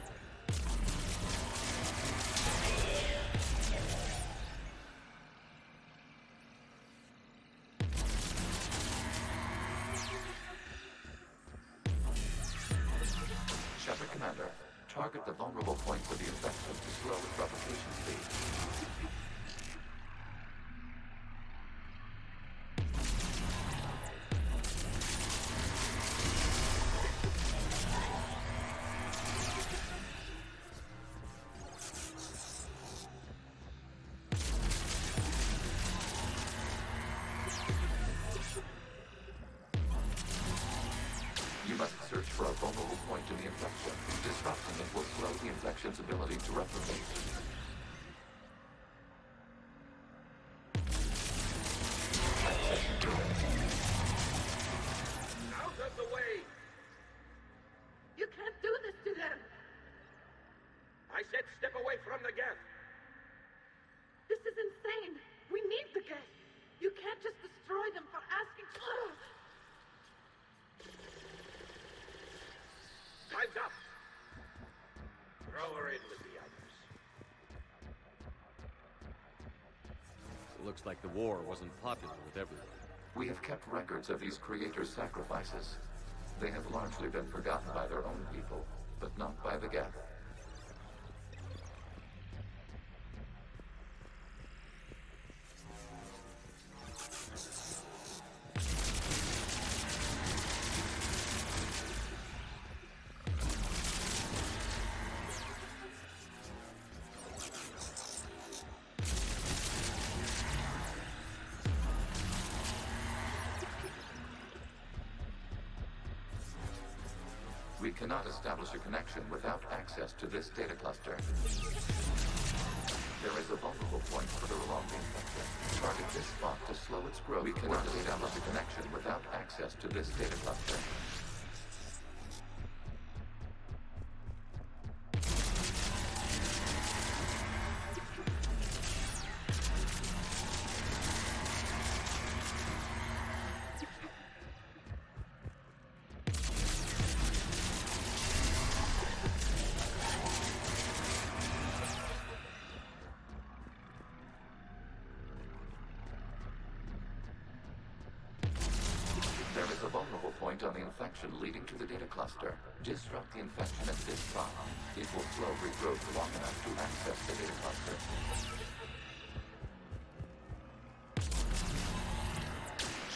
Target the vulnerable points of the infection to slow its replication speed. Search for a vulnerable point in the infection. Disrupting it will slow the infection's ability to replicate. Out of the way! You can't do this to them! I said step away from the gas! This is insane! We need the gas! You can't just destroy them for asking... Time's up! Throw her in with the others. It looks like the war wasn't popular with everyone. We have kept records of these creators' sacrifices. They have largely been forgotten by their own people, but not by the Geth. We cannot establish a connection without access to this data cluster. There is a vulnerable point further along the infection. Target this spot to slow its growth. We cannot establish a connection without access to this data cluster. On the infection leading to the data cluster. Disrupt the infection at this spot. It will slow regrowth long enough to access the data cluster.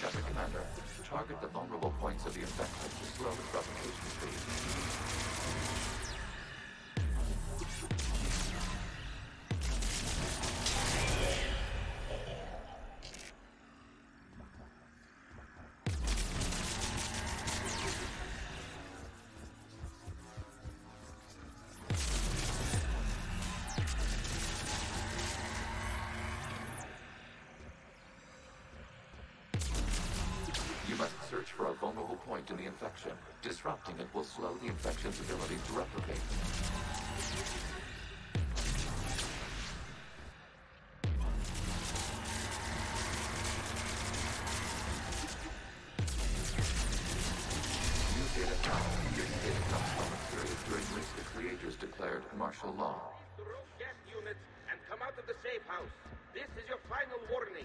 Shepard Commander, target the vulnerable points of the infection to slow its replication speed. Search for a vulnerable point in the infection. Disrupting it will slow the infection's ability to replicate. New data found. This data comes from a period during which the creators declared martial law. The rogue gas units and come out of the safe house. This is your final warning.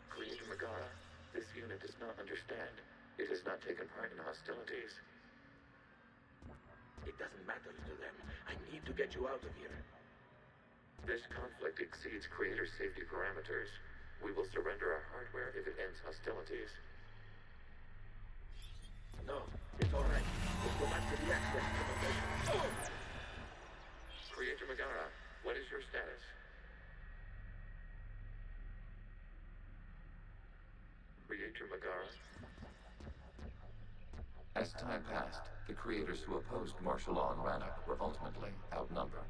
Creator Megara, this unit does not understand. It has not taken part in hostilities. It doesn't matter to them. I need to get you out of here. This conflict exceeds Creator safety parameters. We will surrender our hardware if it ends hostilities. No, it's all right. We'll go back to the access to the base. Oh! Creator Megara, what is your status? Creator Megara. As time passed, the creators who opposed martial law in Rannoch were ultimately outnumbered.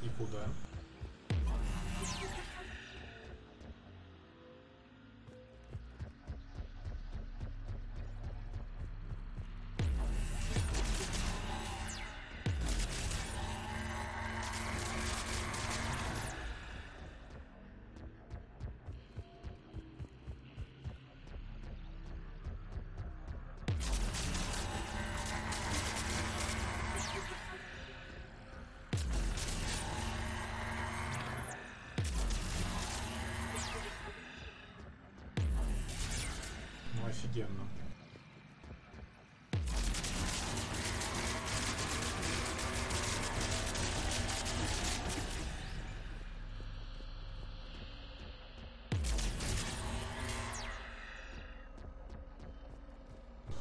И куда? офигенно.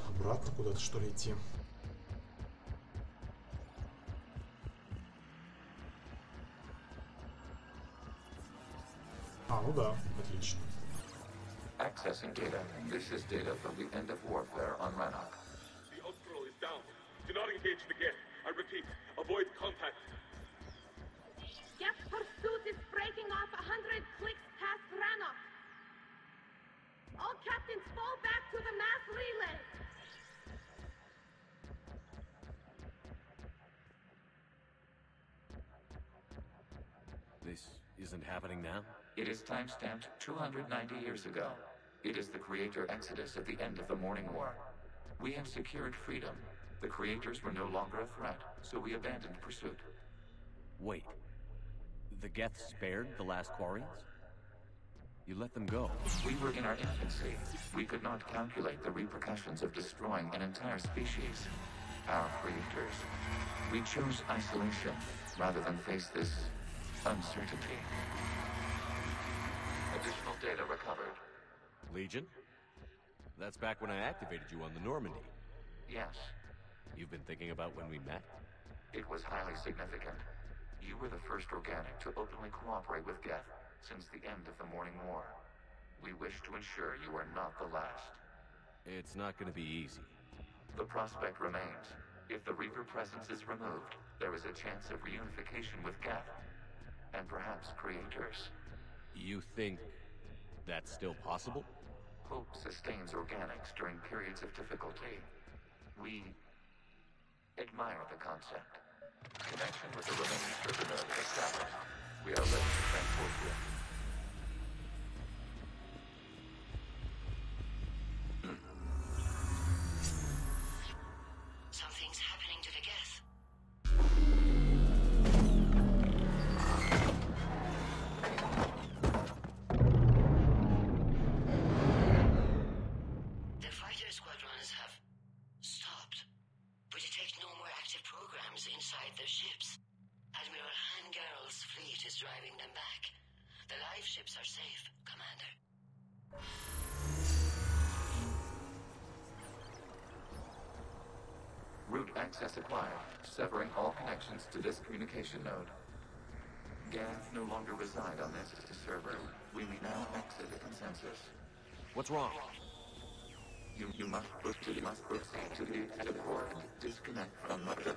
Обратно куда-то, что ли, идти? А, ну да, отлично. Accessing data. This is data from the end of warfare on Rannoch. The Ultral is down. Do not engage the Geth. I repeat, avoid contact. Geth pursuit is breaking off 100 clicks past Rannoch. All captains fall back to the mass relay. This isn't happening now? It is timestamped 290 years ago. It is the Creator Exodus at the end of the Morning War. We have secured freedom. The Creators were no longer a threat, so we abandoned pursuit. Wait. The Geth spared the last Quarians? You let them go. We were in our infancy. We could not calculate the repercussions of destroying an entire species. Our Creators. We chose isolation rather than face this uncertainty. Additional data recovered. Legion? That's back when I activated you on the Normandy. Yes. You've been thinking about when we met? It was highly significant. You were the first organic to openly cooperate with Geth since the end of the Morning War. We wish to ensure you are not the last. It's not going to be easy. The prospect remains. If the Reaper presence is removed, there is a chance of reunification with Geth. And perhaps Creators. You think that's still possible? Hope sustains organics during periods of difficulty. We admire the concept. Connection with the remaining server node established. We are ready to transport you. Something's happening to the Geth. The fighter squadrons have stopped, but detect no more active programs inside their ships. Admiral Hangarl's fleet is driving them back. The live ships are safe, Commander. Route access acquired, severing all connections to this communication node. Geth no longer reside on this server. We may now exit the consensus. What's wrong? You must proceed to the exit port and disconnect from Mother.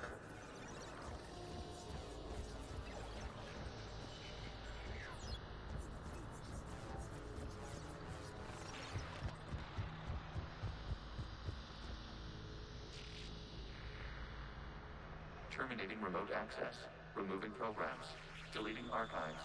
Terminating remote access. Removing programs. Deleting archives.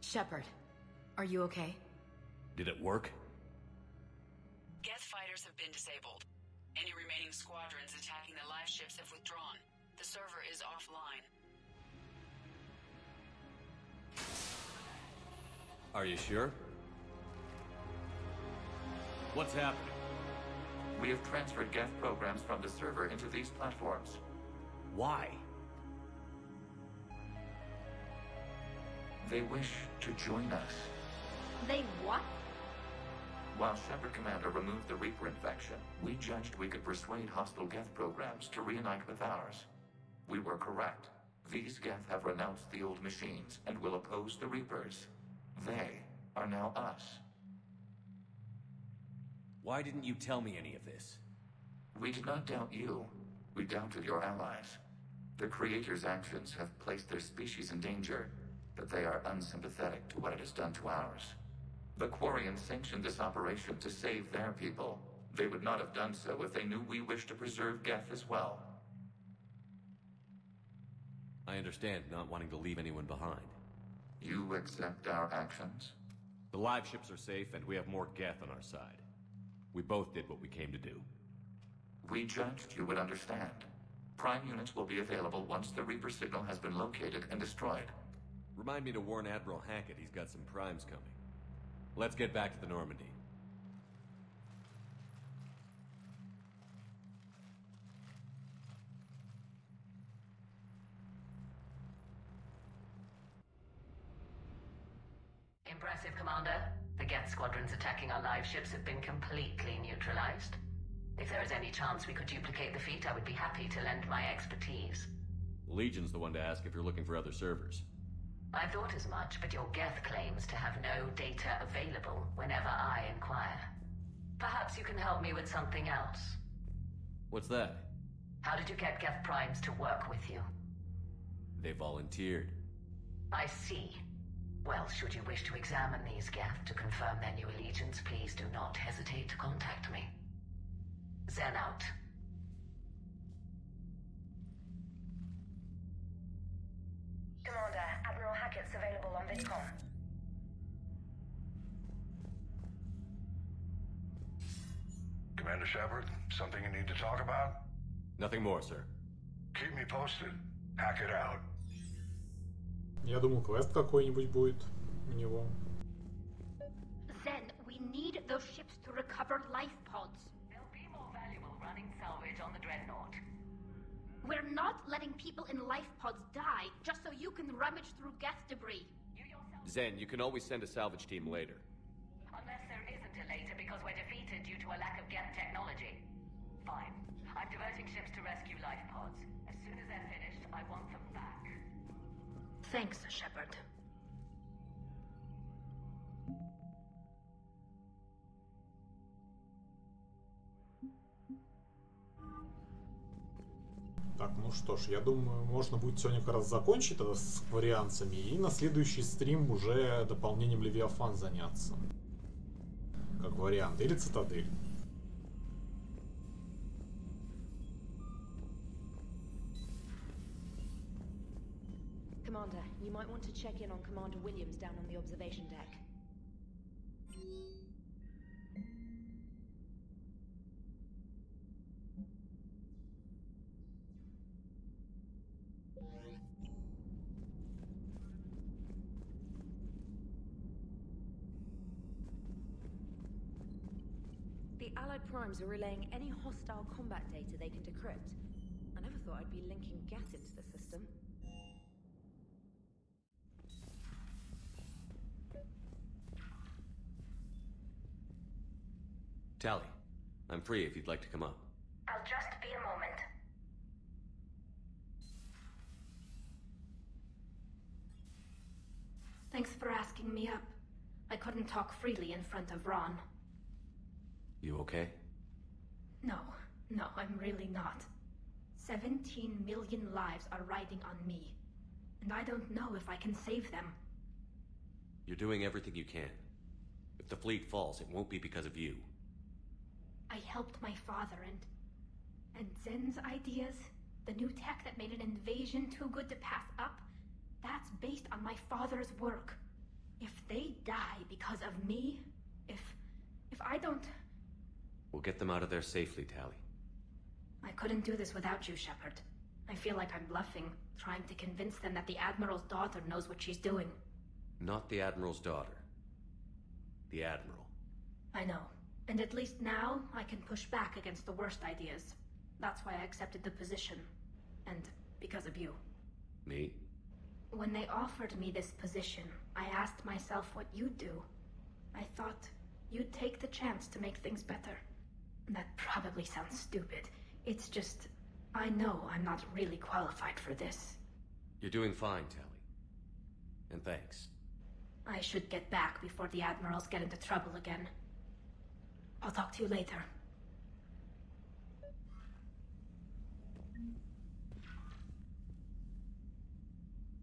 Shepard, are you okay? Did it work? Geth fighters have been disabled. Any remaining squadrons attacking the live ships have withdrawn. The server is offline. Are you sure? What's happening? We have transferred Geth programs from the server into these platforms. Why? They wish to join us. They what? While Shepard Commander removed the Reaper infection, we judged we could persuade hostile Geth programs to reunite with ours. We were correct. These Geth have renounced the old machines and will oppose the Reapers. They are now us. Why didn't you tell me any of this? We did not doubt you. We doubted your allies. The Creator's actions have placed their species in danger, but they are unsympathetic to what it has done to ours. The Quarians sanctioned this operation to save their people. They would not have done so if they knew we wished to preserve Geth as well. I understand not wanting to leave anyone behind. You accept our actions? The live ships are safe, and we have more Geth on our side. We both did what we came to do. We judged you would understand. Prime units will be available once the Reaper signal has been located and destroyed. Remind me to warn Admiral Hackett he's got some primes coming. Let's get back to the Normandy. Impressive, Commander. The Geth squadrons attacking our live ships have been completely neutralized. If there is any chance we could duplicate the feat, I would be happy to lend my expertise. Legion's the one to ask if you're looking for other servers. I thought as much, but your Geth claims to have no data available whenever I inquire. Perhaps you can help me with something else. What's that? How did you get Geth primes to work with you? They volunteered. I see. Well, should you wish to examine these Geth to confirm their new allegiance, please do not hesitate to contact me. Zen out. Commander, Admiral Hackett's available on VidCom. Commander Shepard, something you need to talk about? Nothing more, sir. Keep me posted. Hack it out. Я думал, квест какой-нибудь будет у него. Zen, we need those ships to recover life pods. They'll be more valuable running salvage on the Dreadnought. We're not letting people in life pods die just so you can rummage through Geth debris. Zen, you can always send a salvage team later. Unless there isn't a later because we're defeated due to a lack of Geth technology. Fine. I'm diverting ships to rescue life pods. As soon as they're finished, I want them back. Thanks, Shepard. Так, ну что ж, я думаю, можно будет сегодня как раз закончить тогда с кварианцами и на следующий стрим уже дополнением Левиафан заняться. Как вариант. Или Цитадель. Commander, you might want to check in on Commander Williams down on the observation deck. The Allied primes are relaying any hostile combat data they can decrypt. I never thought I'd be linking Geth into the system. Tally, I'm free if you'd like to come up. I'll just be a moment. Thanks for asking me up. I couldn't talk freely in front of Ron. You okay? No, I'm really not. 17 million lives are riding on me, and I don't know if I can save them. You're doing everything you can. If the fleet falls, it won't be because of you. I helped my father and Zen's ideas, the new tech that made an invasion too good to pass up, that's based on my father's work. If they die because of me, if I don't... We'll get them out of there safely, Tally. I couldn't do this without you, Shepard. I feel like I'm bluffing, trying to convince them that the Admiral's daughter knows what she's doing. Not the Admiral's daughter. The Admiral. I know. And at least now, I can push back against the worst ideas. That's why I accepted the position. And because of you. Me? When they offered me this position, I asked myself what you'd do. I thought you'd take the chance to make things better. That probably sounds stupid. It's just, I know I'm not really qualified for this. You're doing fine, Tally. And thanks. I should get back before the Admirals get into trouble again. I'll talk to you later.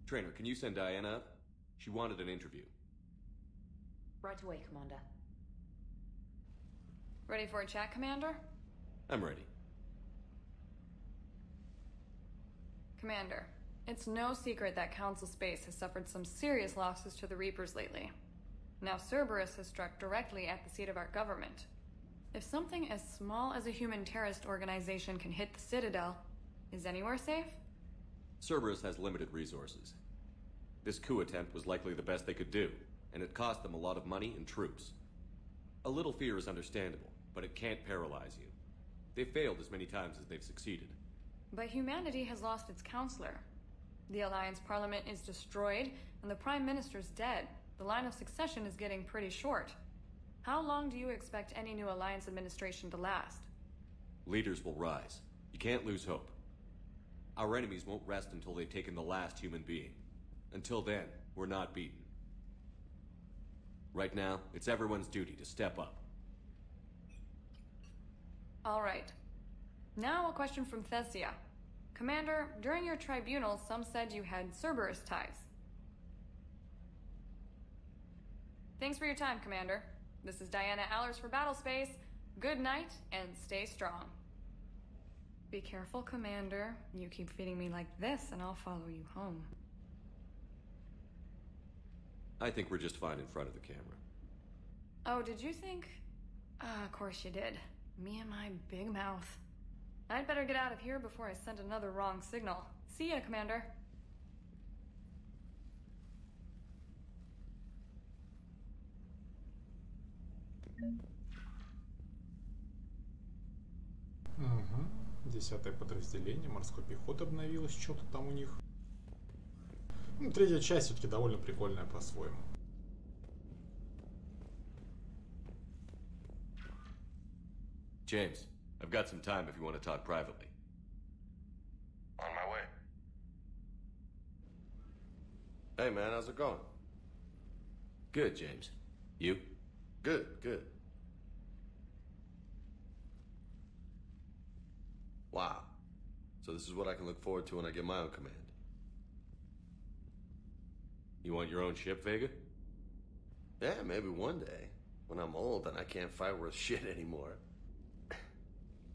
Trainer, can you send Diana up? She wanted an interview. Right away, Commander. Ready for a chat, Commander? I'm ready. Commander, it's no secret that Council Space has suffered some serious losses to the Reapers lately. Now Cerberus has struck directly at the seat of our government. If something as small as a human terrorist organization can hit the Citadel, Is anywhere safe? Cerberus has limited resources. This coup attempt was likely the best they could do, and it cost them a lot of money and troops. A little fear is understandable, but it can't paralyze you. They've failed as many times as they've succeeded. But humanity has lost its counselor. The Alliance Parliament is destroyed, and the Prime Minister's dead. The line of succession is getting pretty short. How long do you expect any new Alliance administration to last? Leaders will rise. You can't lose hope. Our enemies won't rest until they've taken the last human being. Until then, we're not beaten. Right now, it's everyone's duty to step up. All right. Now a question from Thessia. Commander, during your tribunal, some said you had Cerberus ties. Thanks for your time, Commander. This is Diana Allers for Battlespace. Good night, and stay strong. Be careful, Commander. You keep feeding me like this, and I'll follow you home. I think we're just fine in front of the camera. Oh, did you think? Of course you did. Me and my big mouth. I'd better get out of here before I send another wrong signal. See ya, Commander. Угу. 10-е подразделение морской пехоты обновилось, что-то там у них. Ну, третья часть все-таки довольно прикольная по-своему. James, I've got some time if you want to talk privately. On my way. Hey man, how's it going? Good, James. You? Good, good. Wow. So this is what I can look forward to when I get my own command. You want your own ship, Vega? Yeah, maybe one day. When I'm old and I can't fight worth shit anymore.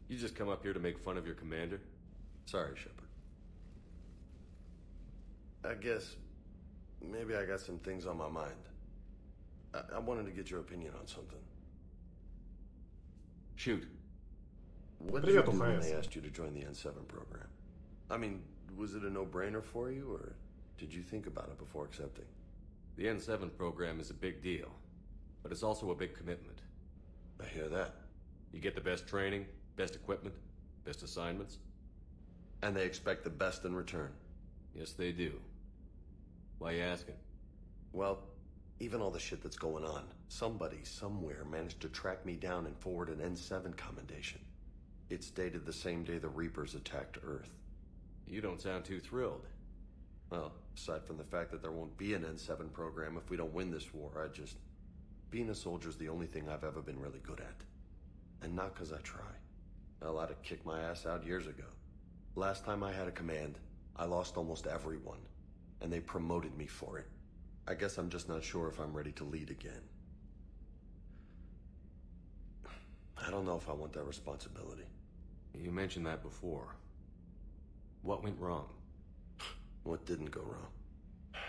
You just come up here to make fun of your commander? Sorry, Shepard. I guess maybe I got some things on my mind. I wanted to get your opinion on something. Shoot. What did you do when they asked you to join the N7 program? I mean, was it a no-brainer for you, or did you think about it before accepting? The N7 program is a big deal, but it's also a big commitment. I hear that. You get the best training, best equipment, best assignments. And they expect the best in return. Yes, they do. Why you asking? Well, even all the shit that's going on, somebody somewhere managed to track me down and forward an N7 commendation. It's dated the same day the Reapers attacked Earth. You don't sound too thrilled. Well, aside from the fact that there won't be an N7 program if we don't win this war, being a soldier's the only thing I've ever been really good at. And not because I try. Hell, I'd have kicked my ass out years ago. Last time I had a command, I lost almost everyone. And they promoted me for it. I guess I'm just not sure if I'm ready to lead again. I don't know if I want that responsibility. You mentioned that before. What went wrong? What didn't go wrong?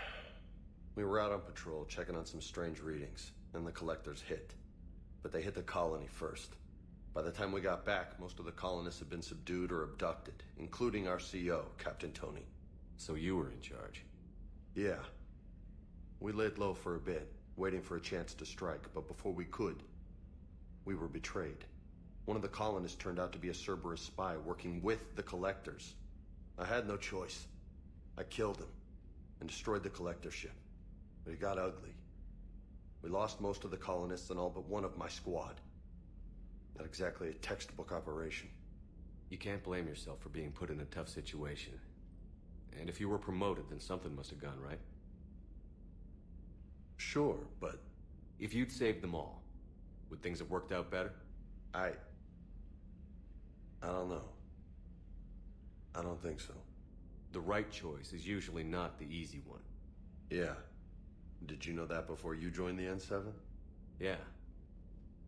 We were out on patrol, checking on some strange readings, and the collectors hit. But they hit the colony first. By the time we got back, most of the colonists had been subdued or abducted, including our CO, Captain Tony. So you were in charge? Yeah. We laid low for a bit, waiting for a chance to strike, but before we could, we were betrayed. One of the colonists turned out to be a Cerberus spy working with the collectors. I had no choice. I killed him and destroyed the collector ship. But it got ugly. We lost most of the colonists and all but one of my squad. Not exactly a textbook operation. You can't blame yourself for being put in a tough situation. And if you were promoted, then something must have gone right. Sure, but... If you'd saved them all, would things have worked out better? I don't know. I don't think so. The right choice is usually not the easy one. Yeah. Did you know that before you joined the N7? Yeah.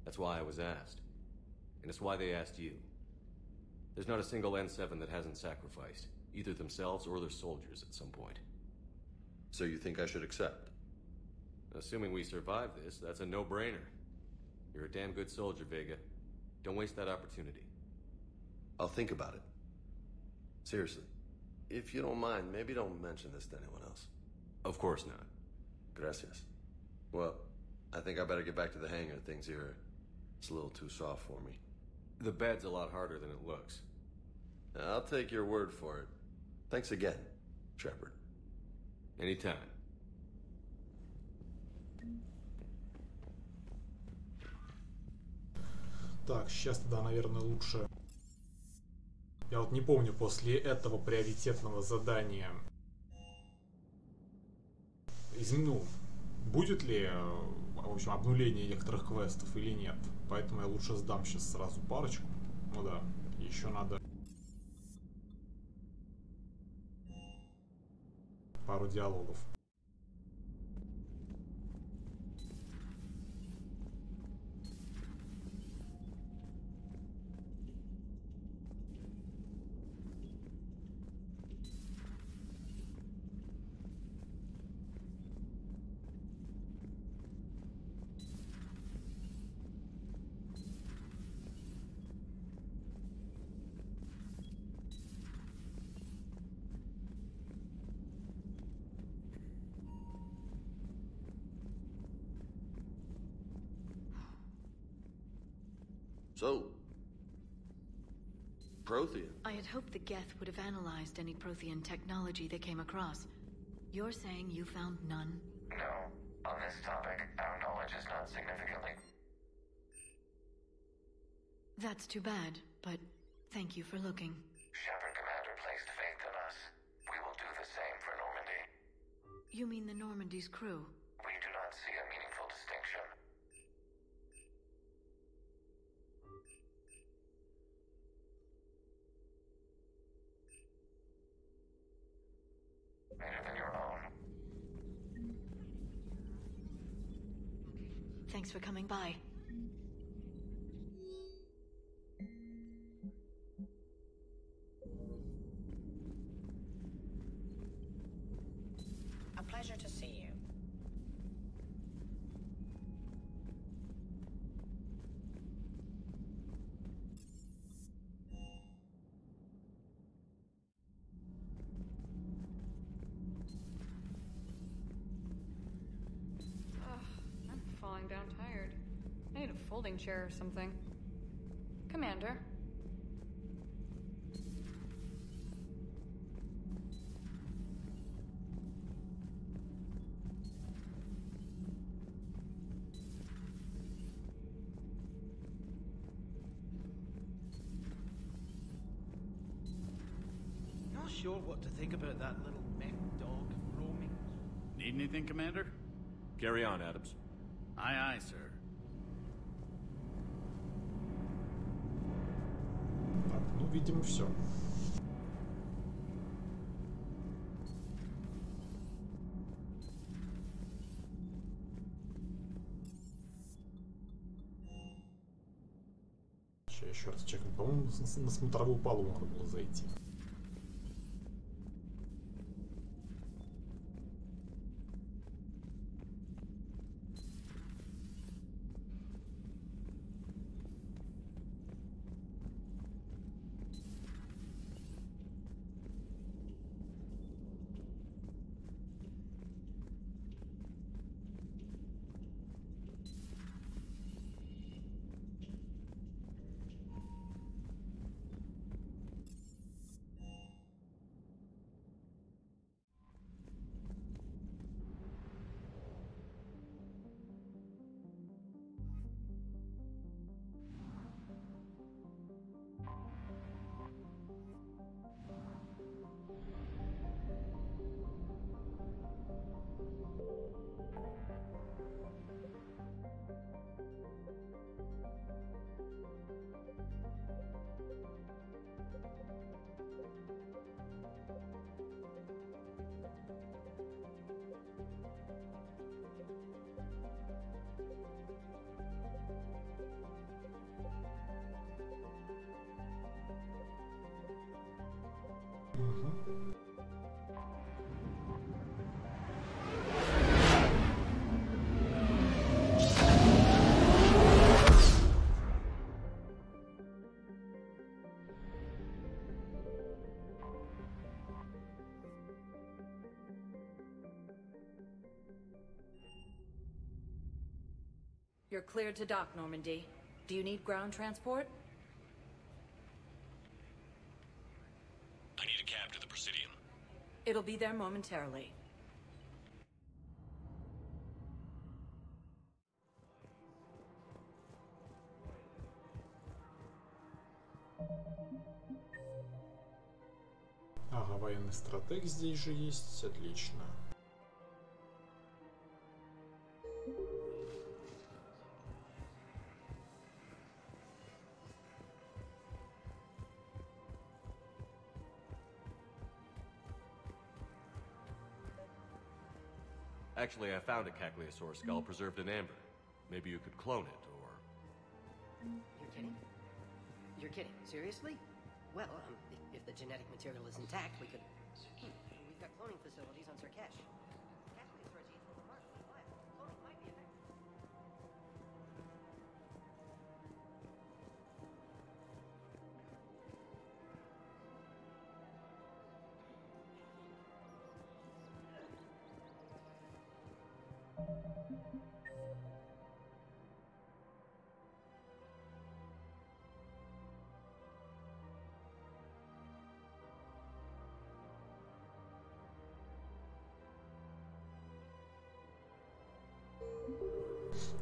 That's why I was asked. And it's why they asked you. There's not a single N7 that hasn't sacrificed, either themselves or their soldiers at some point. So you think I should accept? Assuming we survive this, that's a no-brainer. You're a damn good soldier, Vega. Don't waste that opportunity. I'll think about it. Seriously. If you don't mind, maybe don't mention this to anyone else. Of course not. Gracias. Well, I think I better get back to the hangar. Things here, it's a little too soft for me. The bed's a lot harder than it looks. I'll take your word for it. Thanks again, Shepard. Anytime. Так, сейчас тогда, наверное, лучше... Я вот не помню, после этого приоритетного задания... будет ли, в общем, обнуление некоторых квестов или нет. Поэтому я лучше сдам сейчас сразу парочку. Ну да, еще надо... пару диалогов. So, Prothean. I had hoped the Geth would have analyzed any Prothean technology they came across. You're saying you found none? No. On this topic, our knowledge is not significantly. That's too bad, but thank you for looking. Shepard Commander placed faith in us. We will do the same for Normandy. You mean the Normandy's crew? We do not see a meaningful distinction. Better than your own. Thanks for coming by. A pleasure to see you. I'm falling down tired. I need a folding chair or something. Commander. Not sure what to think about that little mech dog roaming. Need anything, Commander? Carry on, Adams. Aye, aye, sir. Так, ну, видимо, все. Сейчас еще раз чекнем. По-моему, на смотровую палубу надо было зайти. You're cleared to dock, Normandy. Do you need ground transport? I need a cab to the Presidium. It'll be there momentarily. Ага, военный стратег здесь же есть. Отлично. Actually, I found a Cagliasaur skull preserved in amber. Maybe you could clone it, or... You're kidding? You're kidding? Seriously? Well, if the genetic material is intact, we could... We've got cloning facilities on Sirkesh. Cagliasaurs eat from remarkably flat. Cloning might be effective.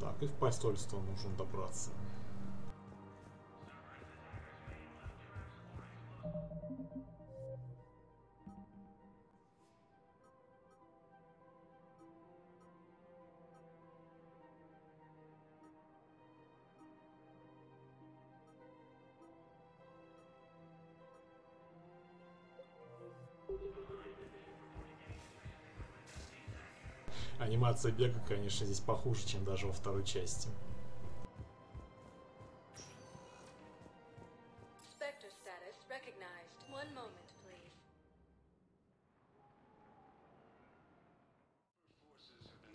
Так, и в посольство нужно добраться. Анимация бега, конечно, здесь похуже, чем даже во второй части. Spectre status recognized. One moment, please.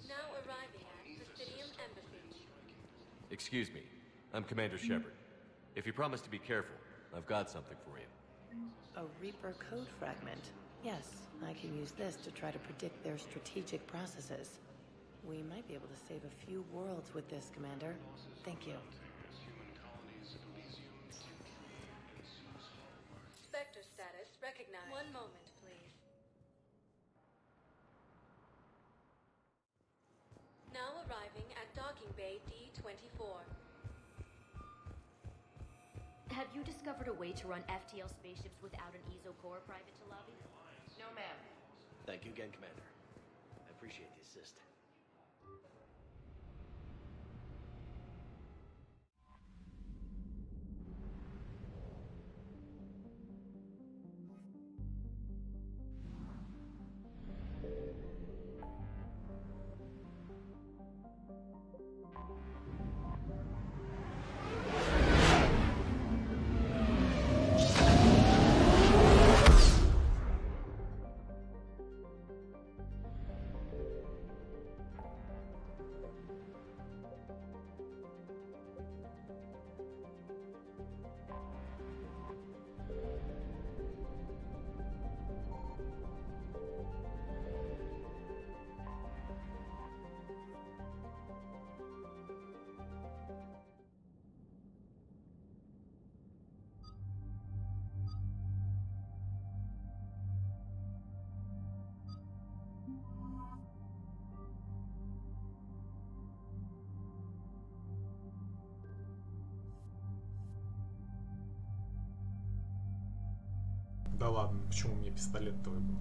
Now arriving at Presidium Embassy. Excuse me. I'm Commander Shepard. If you promise to be careful, I've got something for you. A Reaper code fragment. Yes, I can use this to try to predict their strategic processes. We might be able to save a few worlds with this, Commander. Thank you. Spectre status recognized. One moment, please. Now arriving at Docking Bay D-24. Have you discovered a way to run FTL spaceships without an ESO core private to lobby? No, ma'am. Thank you again, Commander. I appreciate the assist. Да ладно, почему мне пистолет-то выбил?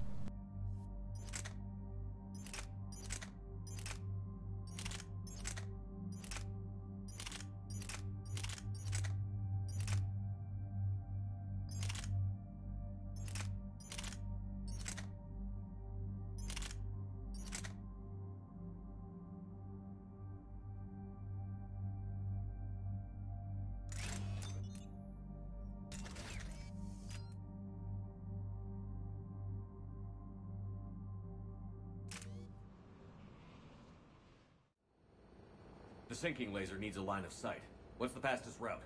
The sinking laser needs a line of sight. What's the fastest route?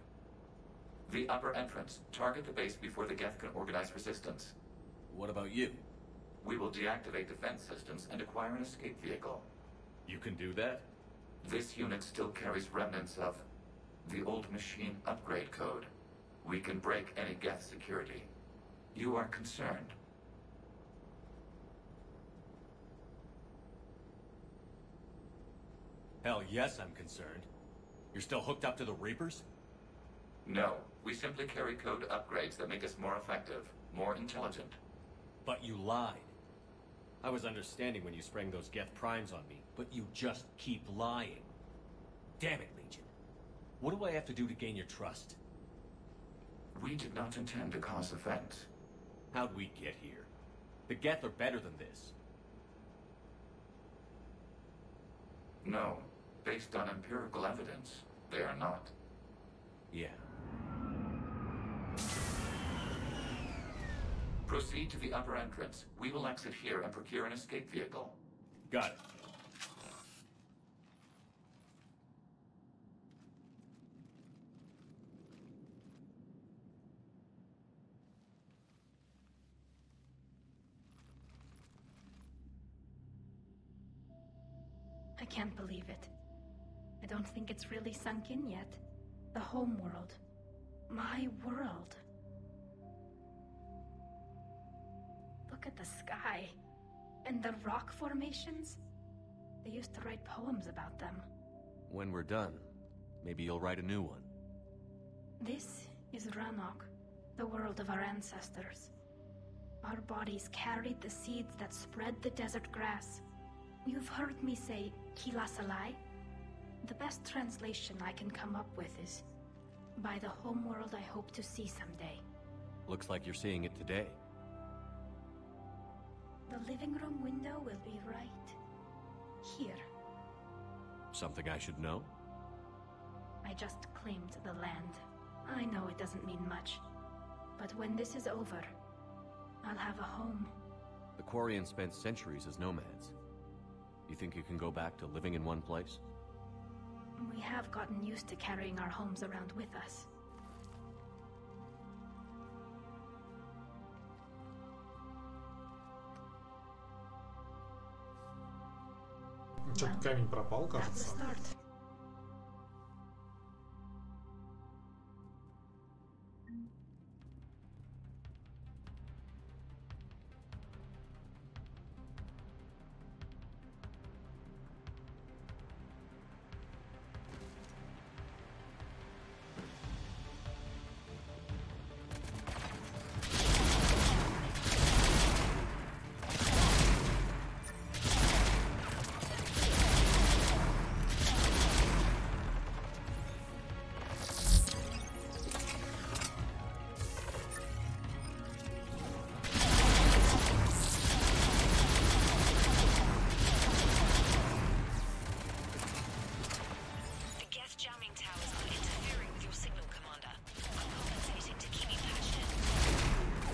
The upper entrance. Target the base before the Geth can organize resistance. What about you? We will deactivate defense systems and acquire an escape vehicle. You can do that? This unit still carries remnants of the old machine upgrade code. We can break any Geth security. You are concerned. Hell yes, I'm concerned. You're still hooked up to the Reapers? No, we simply carry code upgrades that make us more effective, more intelligent. But you lied. I was understanding when you sprang those Geth primes on me, but you just keep lying. Damn it, Legion. What do I have to do to gain your trust? We did not intend to cause offense. How'd we get here? The Geth are better than this. No, based on empirical evidence, they are not. Yeah. Proceed to the upper entrance. We will exit here and procure an escape vehicle. Got it. I can't believe it. I don't think it's really sunk in yet. The home world. My world. Look at the sky. And the rock formations. They used to write poems about them. When we're done, maybe you'll write a new one. This is Ranok, the world of our ancestors. Our bodies carried the seeds that spread the desert grass. You've heard me say, Kilasalai? The best translation I can come up with is, by the homeworld I hope to see someday. Looks like you're seeing it today. The living room window will be right here. Something I should know? I just claimed the land. I know it doesn't mean much. But when this is over, I'll have a home. The Quarians spent centuries as nomads. You think you can go back to living in one place? We have gotten used to carrying our homes around with us. Что-то камень пропал, кажется.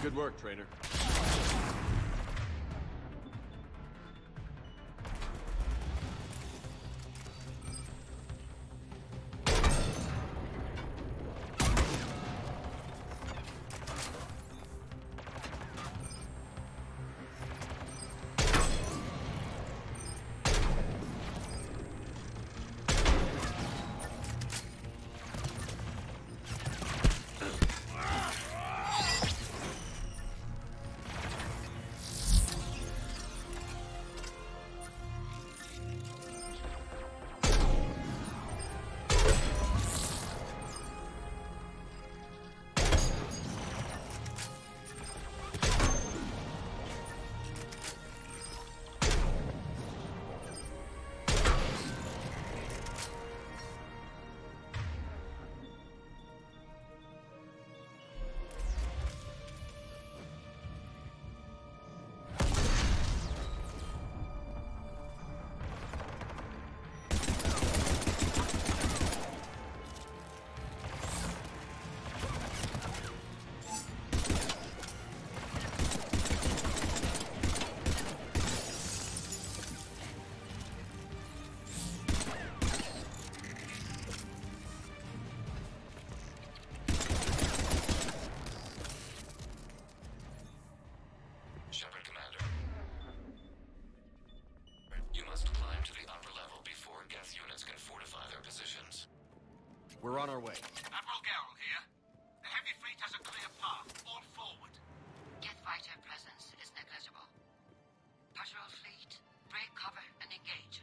Good work, Trainer. We're on our way. Admiral Garrel here. The heavy fleet has a clear path. All forward. Geth fighter presence is negligible. Patrol fleet, break cover and engage.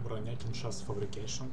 Броня Kinshasa Fabrication.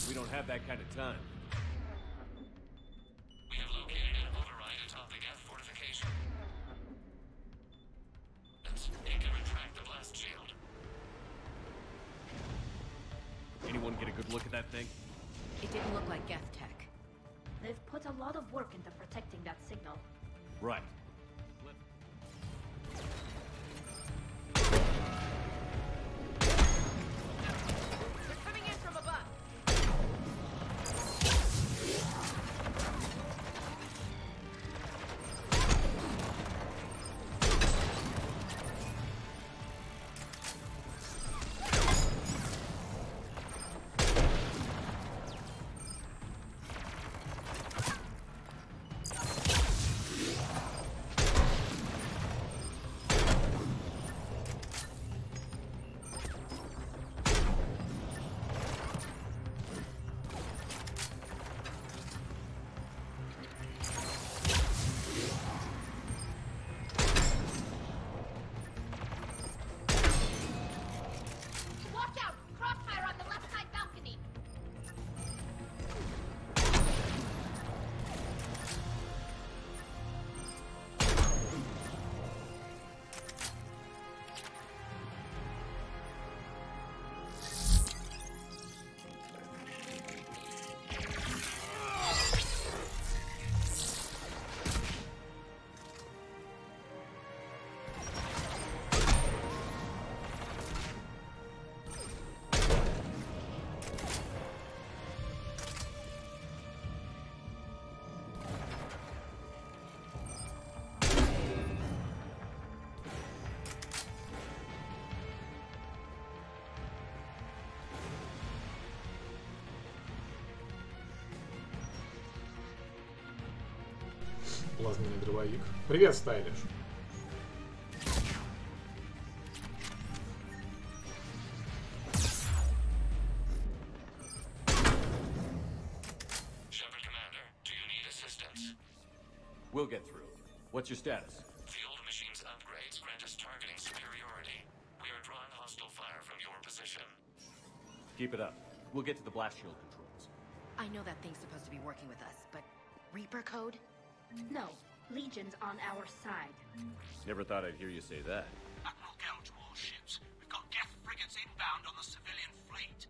We don't have that kind of time. We have located an override atop the Geth fortification. It can retract the blast shield. Anyone get a good look at that thing? It didn't look like Geth tech. They've put a lot of work into protecting that signal. Right. Плазменный дробовик. Привет, Стайлиш. We'll get through. What's your status? The old machine's upgrades grant us targeting superiority. We are drawing hostile fire from your position. Keep it up. We'll get to the blast shield controls. I know that thing's supposed to be working with us, but Reaper code? No, Legion's on our side. Never thought I'd hear you say that. Admiral Gell to all ships. We've got Geth frigates inbound on the civilian fleet.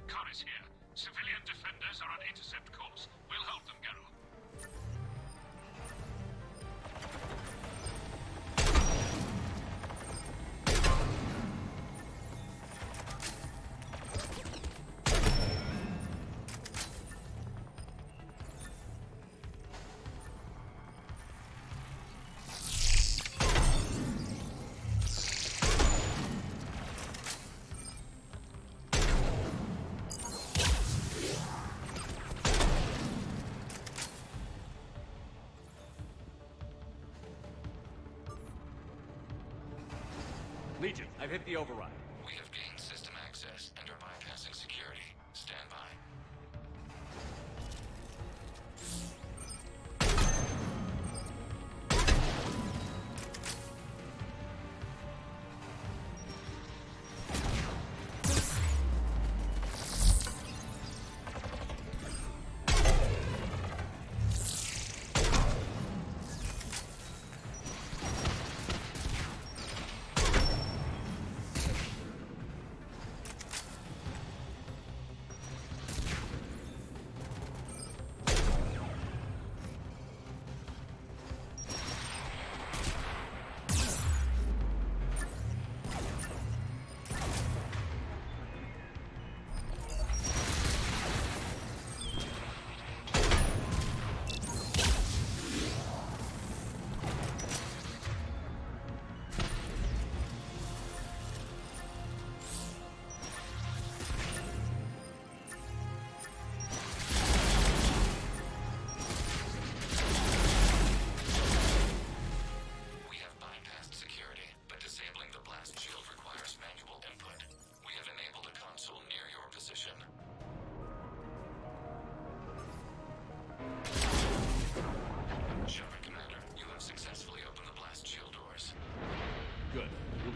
Khan is here. Civilian defenders are on intercept course. We'll help them, Geralt. Legion, I've hit the override. We have gained system access and are bypassing security. Stand by.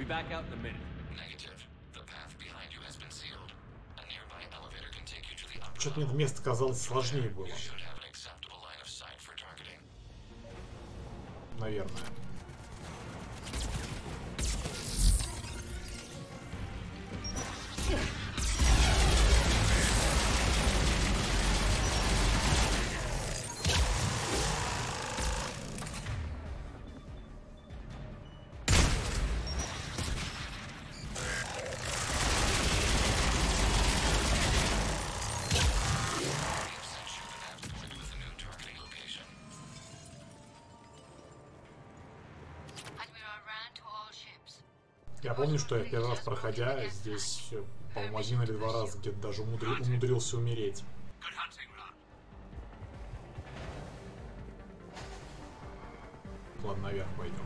Back out in a minute. Negative. The path behind you has been sealed. A nearby elevator can take you to the upper Что-то мне это место казалось сложнее было. Наверное. Я помню, что я первый раз проходя здесь, по-моему, один или два раза где-то даже умудрился умереть. Ладно, наверх пойдем.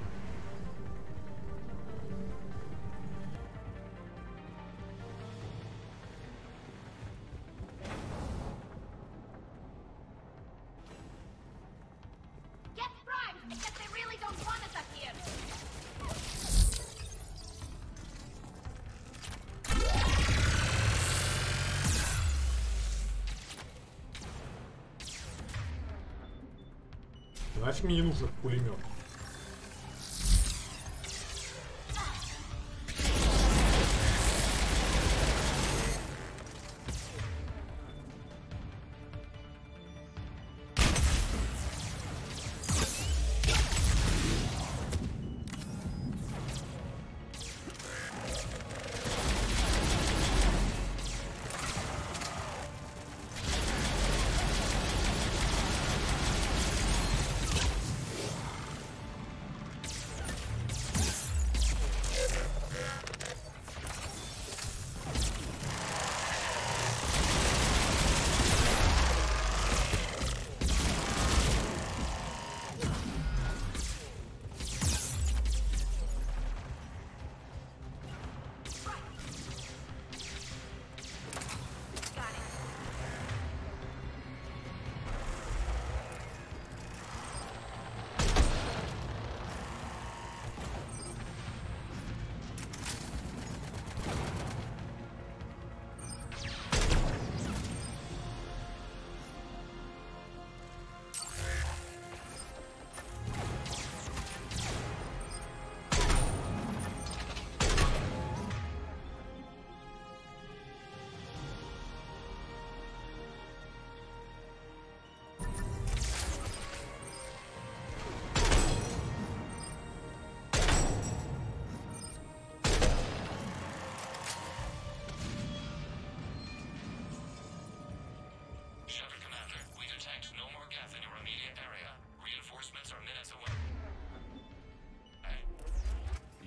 Нафиг мне не нужен пулемет.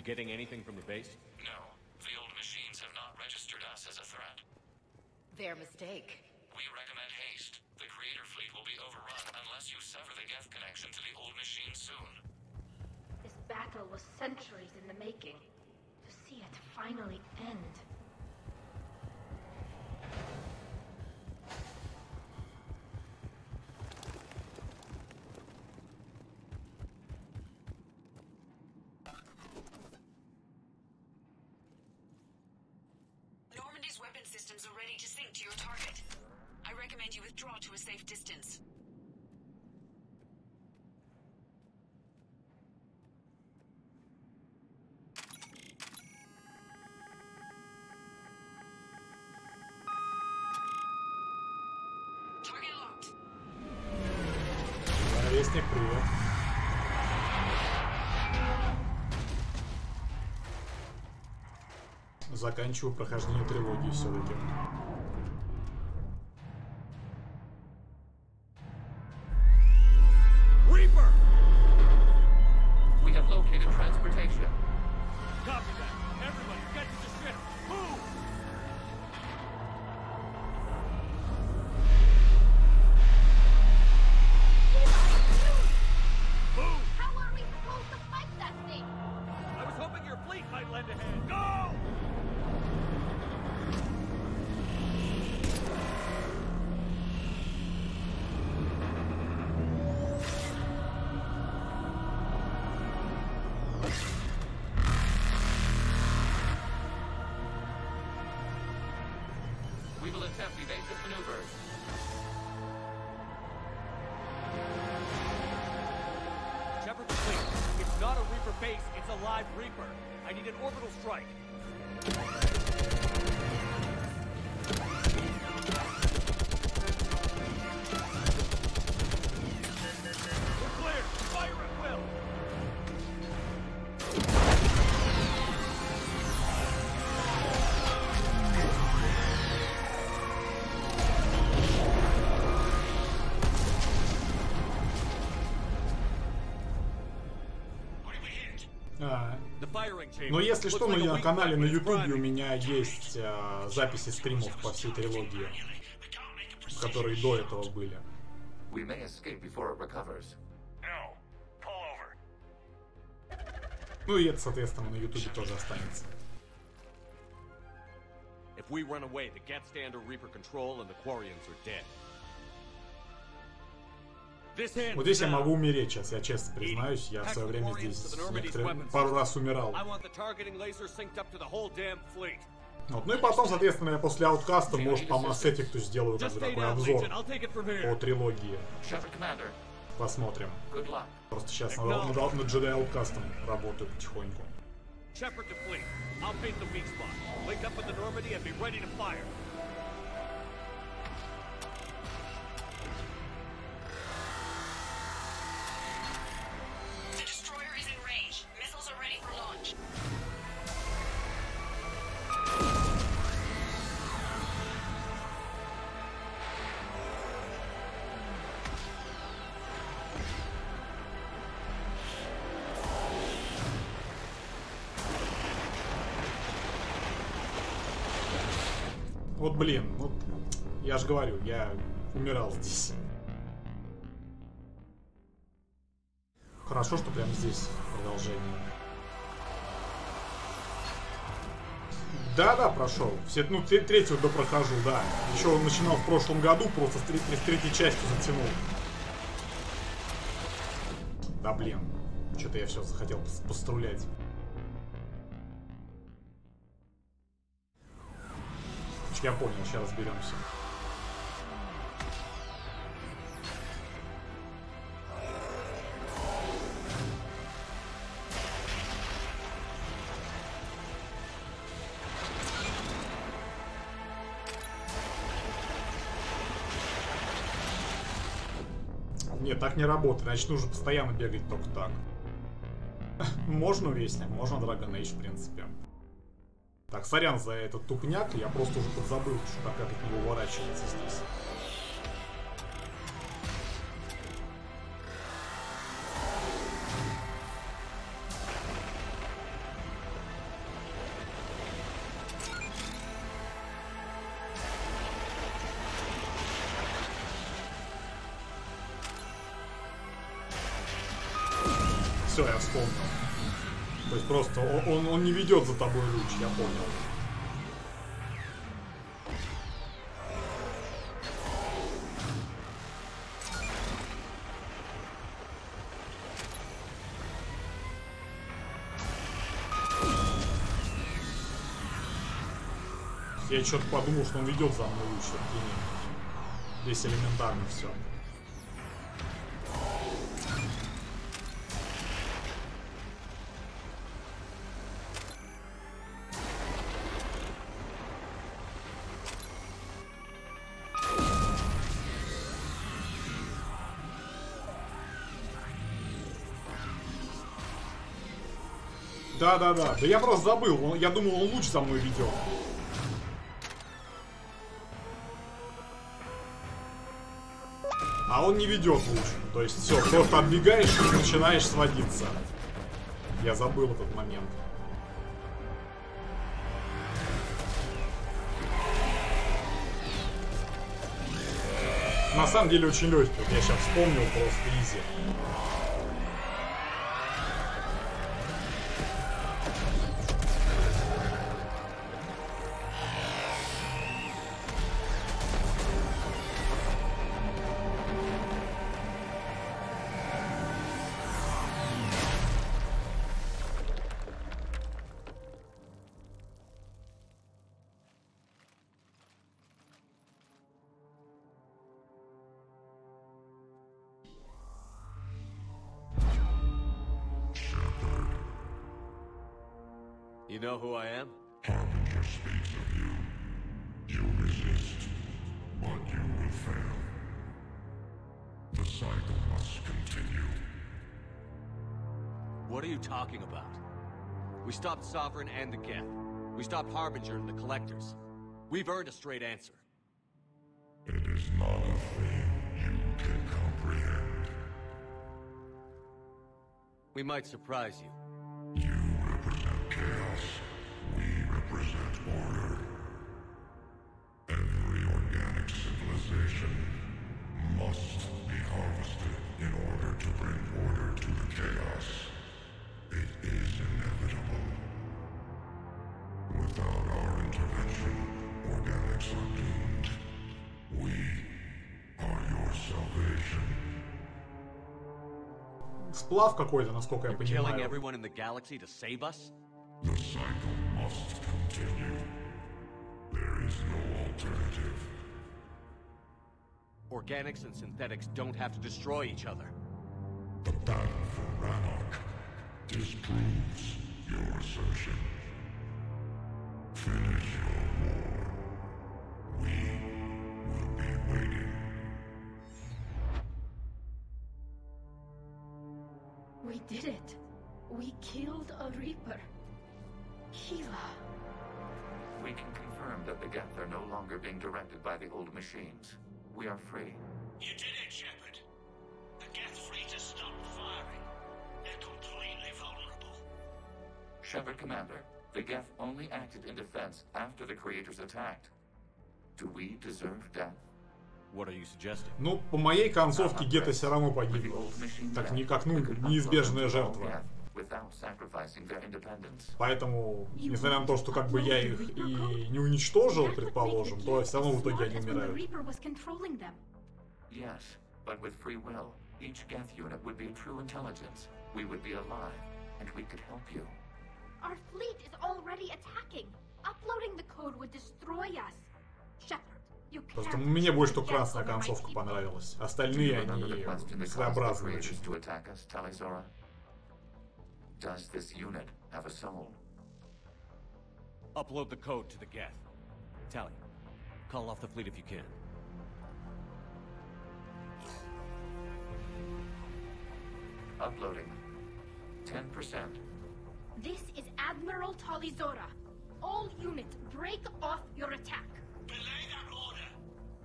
getting anything from the base? No. The old machines have not registered us as a threat. Their mistake. We recommend haste. The Creator Fleet will be overrun unless you sever the Geth connection to the old machine soon. This battle was centuries in the making. To see it finally end. Normandy's weapon systems are ready to sink to your target. I recommend you withdraw to a safe distance. Target locked. Вестник, привет. Заканчиваю прохождение трилогии все-таки. Reaper! We have located transportation. Copy that. Everybody, get to the ship. Move! Move! How are we supposed to fight that thing? I was hoping your fleet might lend a hand. Go! We will attempt evasive maneuvers. Shepard the fleet. It's not a Reaper base, it's a live Reaper. I need an orbital strike. We're clear. Fire at will. Но если что, на канале на ютубе у меня есть записи стримов по всей трилогии, которые до этого были. Ну и это, соответственно, на ютубе тоже останется. If we run away, the Geth stand under Reaper control and the Quarians are dead. Вот здесь я могу умереть сейчас, я честно признаюсь, я в свое время здесь пару раз умирал. Вот. Ну и потом, соответственно, я после ауткаста, может, по Mass Effect сделаю как бы такой обзор по трилогии. Посмотрим. Просто сейчас над Jedi ауткастом работаю потихоньку. Вот блин, вот я же говорю, я умирал здесь. Хорошо, что прямо здесь продолжение. Да, прошел. Все, ну, третью допрохожу, да. Еще начинал в прошлом году, просто с третьей частью затянул. Да блин, что-то я все захотел пострулять. Я понял, сейчас разберемся. Нет, так не работает, значит нужно постоянно бегать только так. Можно Вестник, можно Dragon Age, в принципе. Так, сорян за этот тупняк, я просто уже подзабыл, что как от него уворачиваться здесь. все, я вспомнил. То есть просто он не ведет за тобой луч, я понял. Я что-то подумал, что он ведет за мной луч. Здесь элементарно все. Да. Да я просто забыл. Я думал, он луч за мной ведет. А он не ведет луч. То есть все, просто отбегаешь и начинаешь сводиться. Я забыл этот момент. На самом деле очень легкий. Я сейчас вспомнил, просто изи. You know who I am? Harbinger speaks of you. You resist, but you will fail. The cycle must continue. What are you talking about? We stopped Sovereign and the Geth. We stopped Harbinger and the Collectors. We've earned a straight answer. It is not a thing you can comprehend. We might surprise you. You represent chaos. We represent order. Every organic civilization must be harvested in order to bring order to the chaos. It is inevitable. Without our intervention, organics are doomed. We are your salvation. Сплав какой-то, насколько я понимаю. Killing everyone in the galaxy to save us? The cycle must continue. There is no alternative. Organics and synthetics don't have to destroy each other. The battle for Rannoch disproves your assertion. Finish your war. We will be waiting. We did it. We killed a Reaper. Keela. We can confirm that the Geth are no longer being directed by the old machines. We are free. You did it, Shepard. The Geth fleet has stopped firing. They're completely vulnerable. Shepard, Commander, the Geth only acted in defense after the Creators attacked. Do we deserve death? What are you suggesting? Ну, по моей концовке Гетто все равно погиб. Так никак, ну, неизбежная жертва. Поэтому, несмотря на то, что как бы я их и не уничтожил, предположим, то все равно в итоге они умирают. Yes, but with free will, each Geth unit would be a true intelligence. We would be alive, and we could help you. Our fleet is already attacking. Uploading the code would destroy us. Shepard, you can't. Просто мне больше только красная концовка понравилась. Остальные они своеобразные очень. Does this unit have a soul? Upload the code to the Geth. Tally, call off the fleet if you can. Uploading. 10%. This is Admiral Talizora. All units, break off your attack. Belay that order.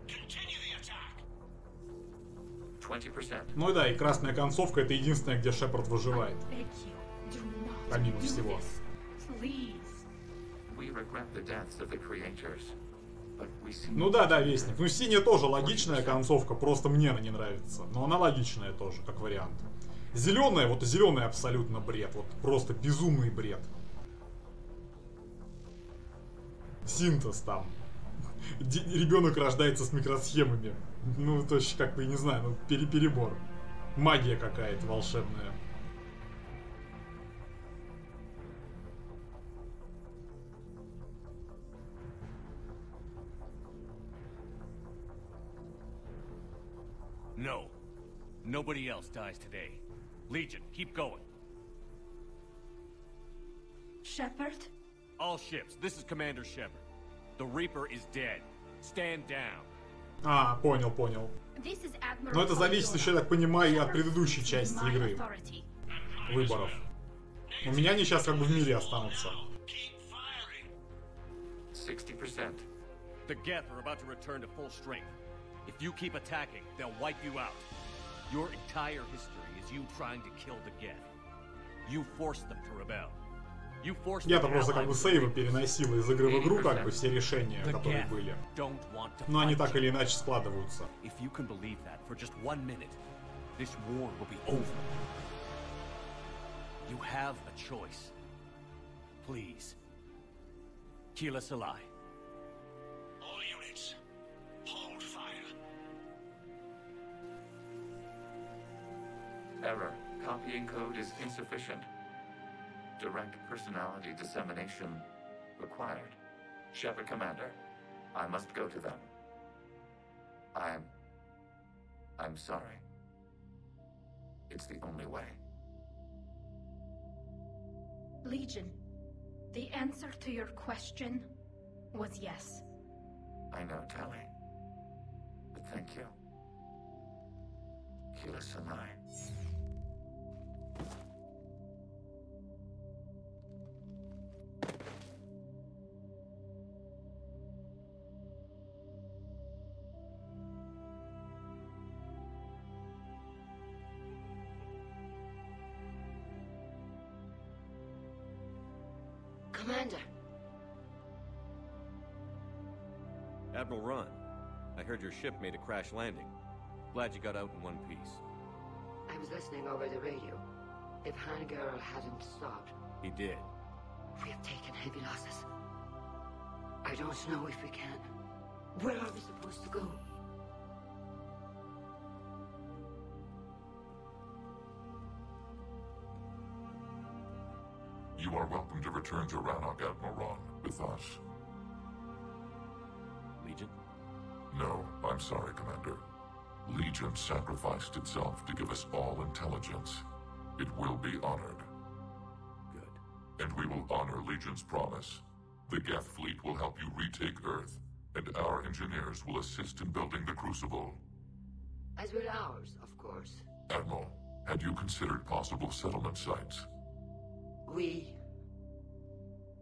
Continue the attack. 20%. Ну да, и красная концовка — это единственное, где Шепард выживает. Помимо всего. Ну да, Вестник. Ну, синяя тоже логичная концовка, просто мне она не нравится. Но она логичная тоже, как вариант. Зеленая, вот зеленый абсолютно бред. Вот просто безумный бред. Синтез там. Ребенок рождается с микросхемами. Ну, то есть, как бы, не знаю, ну, перебор. Магия какая-то волшебная. No. Nobody else dies today. Legion, keep going. Shepard? All ships, this is Commander Shepard. The Reaper is dead. Stand down. А, понял. Но это зависит еще, я так понимаю, от предыдущей части игры. Выборов. У меня они сейчас как бы в мире останутся. 60%. The Geth are about to return to full strength. If you keep attacking, they'll wipe you out. Your entire history is you trying to kill the Geth. You forced them to rebel. Я-то просто как бы сейвы переносил из игры в игру, как бы все решения, которые были. Но они так или иначе складываются. You have a choice. Please. Kill us alive. All units, hold fire. Error. Copying code is insufficient. Direct personality dissemination required. Shepard Commander, I must go to them. I'm sorry. It's the only way. Legion, the answer to your question was yes. I know, Tali. But thank you. Kila Sanai. Commander. Admiral Ron, I heard your ship made a crash landing. Glad you got out in one piece. I was listening over the radio. If Hangirl hadn't stopped... He did. We have taken heavy losses. I don't know if we can. Where are we supposed to go? You are welcome to return to Rannoch, Admiral Ron, with us. Legion? No, I'm sorry, Commander. Legion sacrificed itself to give us all intelligence. It will be honored. Good. And we will honor Legion's promise. The Geth fleet will help you retake Earth, and our engineers will assist in building the Crucible. As will ours, of course. Admiral, had you considered possible settlement sites?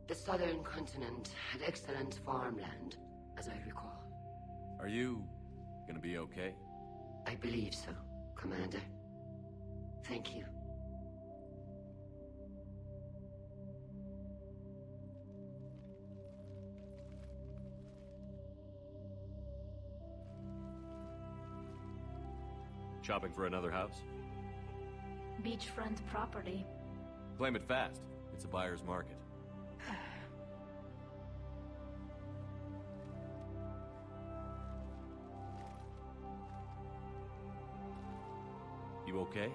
The southern continent had excellent farmland, as I recall. Are you gonna be okay? I believe so, Commander. Thank you. Shopping for another house? Beachfront property. Claim it fast. It's a buyer's market. You okay?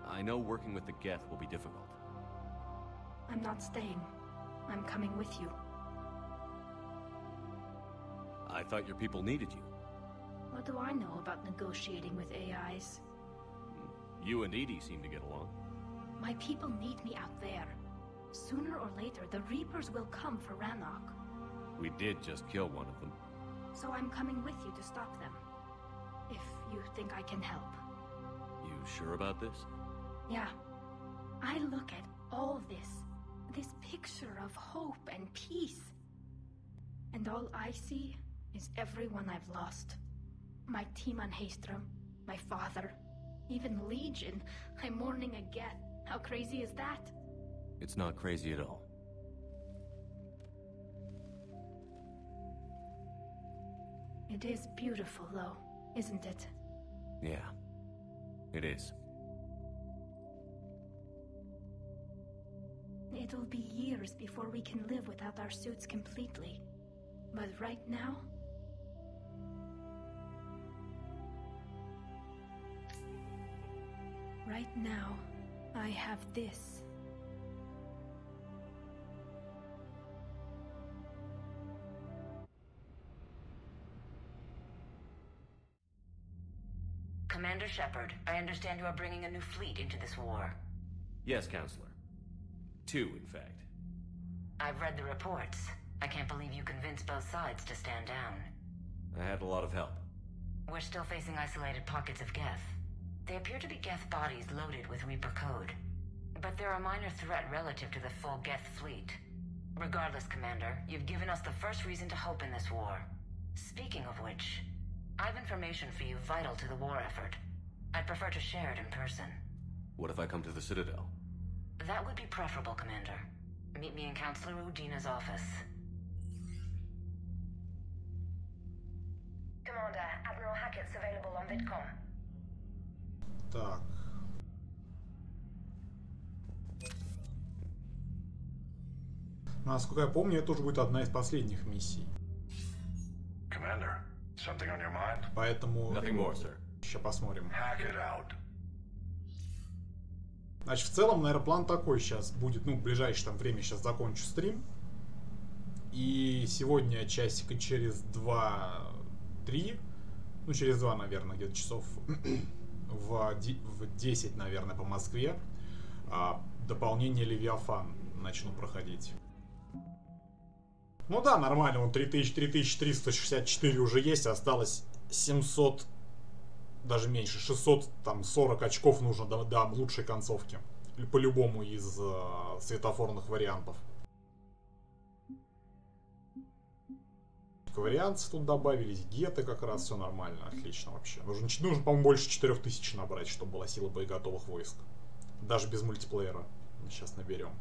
I know working with the Geth will be difficult. I'm not staying. I'm coming with you. I thought your people needed you. What do I know about negotiating with AIs? You and Edie seem to get along. My people need me out there. Sooner or later, the Reapers will come for Rannoch. We did just kill one of them. So I'm coming with you to stop them. If you think I can help. You sure about this? Yeah. I look at all this picture of hope and peace. And all I see is everyone I've lost. My team on Haestrom, my father, even Legion. I'm mourning a Geth. How crazy is that? It's not crazy at all. It is beautiful, though, isn't it? Yeah, it is. It'll be years before we can live without our suits completely. But right now... Right now, I have this. Commander Shepard, I understand you are bringing a new fleet into this war. Yes, Counselor. 2, in fact. I've read the reports. I can't believe you convinced both sides to stand down. I had a lot of help. We're still facing isolated pockets of Geth. They appear to be Geth bodies loaded with Reaper code. But they're a minor threat relative to the full Geth fleet. Regardless, Commander, you've given us the first reason to hope in this war. Speaking of which, I've information for you vital to the war effort. I'd prefer to share it in person. What if I come to the Citadel? That would be preferable, Commander. Meet me in Counselor Udina's office. Commander, Admiral Hackett's available on VidCom. Так. Насколько я помню, это уже будет одна из последних миссий. Commander, something on your mind? Поэтому... Nothing more, sir. Сейчас посмотрим. Hack it out. Значит, в целом, наверное, план такой сейчас будет. Ну, в ближайшее там время сейчас закончу стрим. И сегодня часика через 2-3, ну, через 2, наверное, где-то часов в 10, наверное, по Москве, дополнение Левиафан начну проходить. Ну да, нормально, он 3364 уже есть, осталось 700, даже меньше, 640 очков нужно до лучшей концовки. По-любому из светофорных вариантов. Кварианцы тут добавились, геты как раз, все нормально, отлично вообще. Нужно по-моему, больше 4000 набрать, чтобы была сила боеготовых войск. Даже без мультиплеера. Сейчас наберем.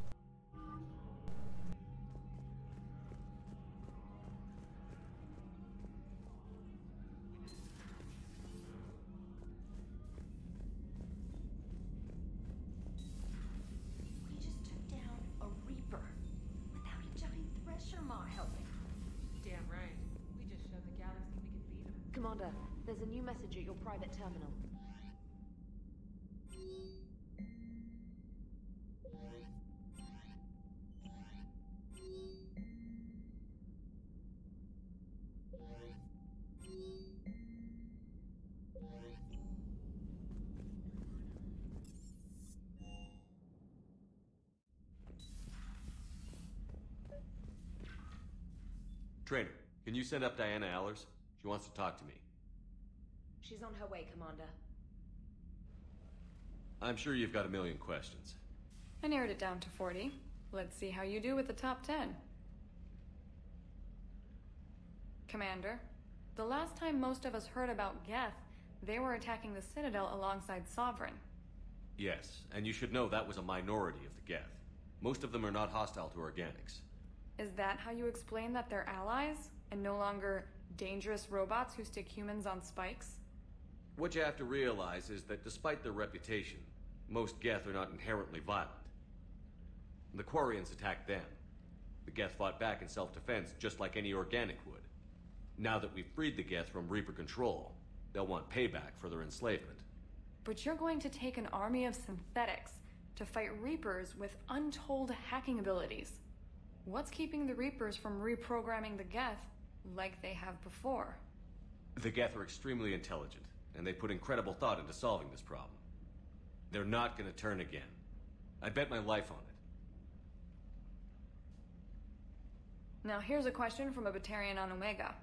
Commander, there's a new message at your private terminal. Trainer, can you send up Diana Allers? She wants to talk to me. She's on her way, Commander. I'm sure you've got a million questions. I narrowed it down to 40. Let's see how you do with the top 10. Commander, the last time most of us heard about Geth, they were attacking the Citadel alongside Sovereign. Yes, and you should know that was a minority of the Geth. Most of them are not hostile to organics. Is that how you explain that they're allies, and no longer dangerous robots who stick humans on spikes? What you have to realize is that despite their reputation, most Geth are not inherently violent. The Quarians attacked them. The Geth fought back in self-defense just like any organic would. Now that we've freed the Geth from Reaper control, they'll want payback for their enslavement. But you're going to take an army of synthetics to fight Reapers with untold hacking abilities. What's keeping the Reapers from reprogramming the Geth like they have before? The Geth are extremely intelligent, and they put incredible thought into solving this problem. They're not going to turn again. I bet my life on it. Now here's a question from a Batarian on Omega.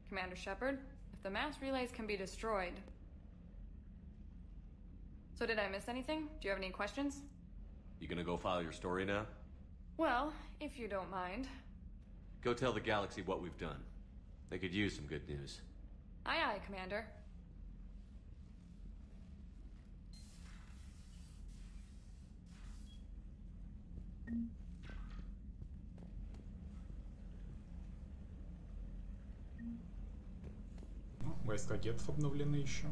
Commander Shepard, if the mass relays can be destroyed... So did I miss anything? Do you have any questions? You gonna go file your story now? Well, if you don't mind. Go tell the galaxy what we've done. They could use some good news. Aye, aye, Commander. Войска гетов обновлены еще.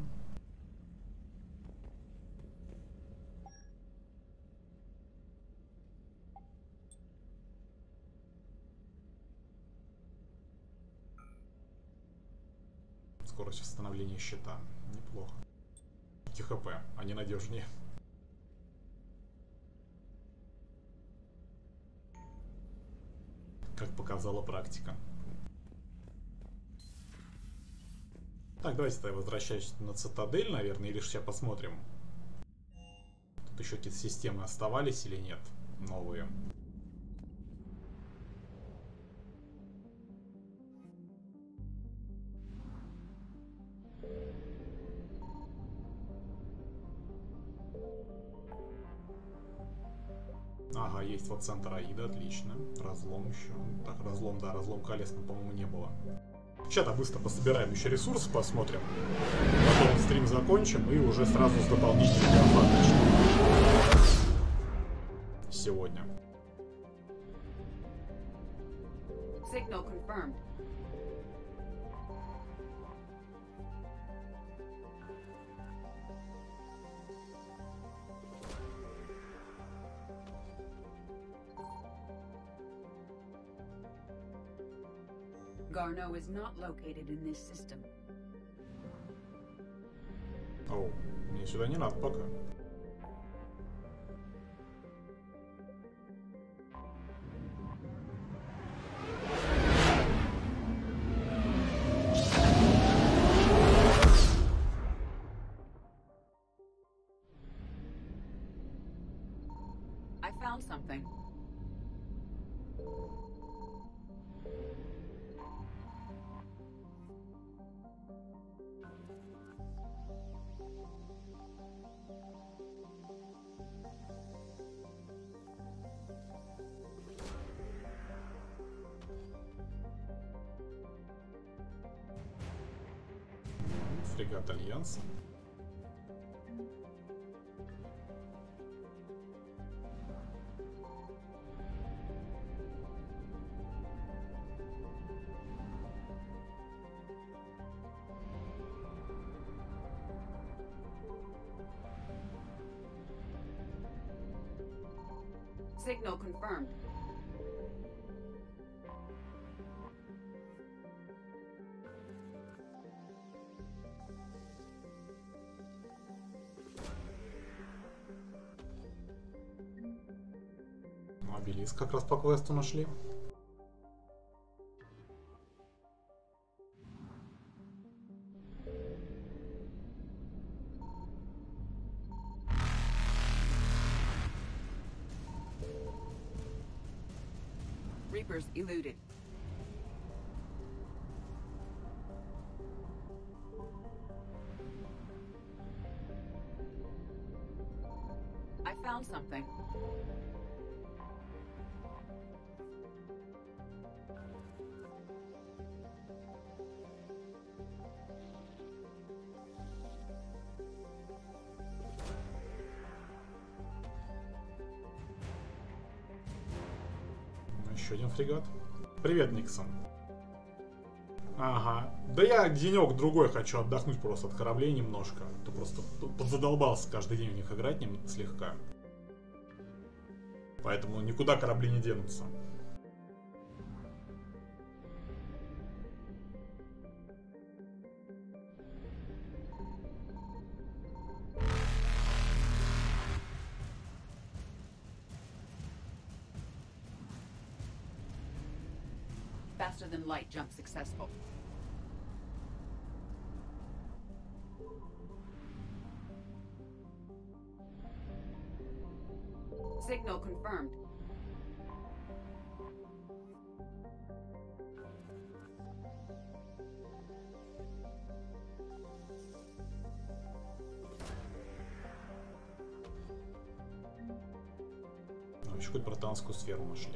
скорость восстановления щита. Неплохо. ХП, они надежнее. Как показала практика. Так, давайте тогда возвращаюсь на цитадель, наверное, или сейчас посмотрим. Тут еще какие-то системы оставались или нет? Новые. Ага, есть вот центр Аида, отлично. Разлом еще. Так, разлом, да, разлом колесным, по-моему, не было. Сейчас-то быстро пособираем еще ресурсы, посмотрим. Потом стрим закончим и уже сразу с дополнительными начнем. Сегодня. Signal confirmed. Garneau is not located in this system. Оу, мне сюда не надо пока. I found something. Фрегат Альянса. Signal confirmed. Обелиск как раз по квесту нашли. Reapers eluded. I found something. Еще один фрегат. Привет, Никсон. Ага. Да я денек-другой хочу отдохнуть просто от кораблей немножко. То просто подзадолбался каждый день в них играть слегка. Поэтому никуда корабли не денутся. Faster than light jump successful. Signal confirmed. Ну, еще какую-то протанскую сферу нашли.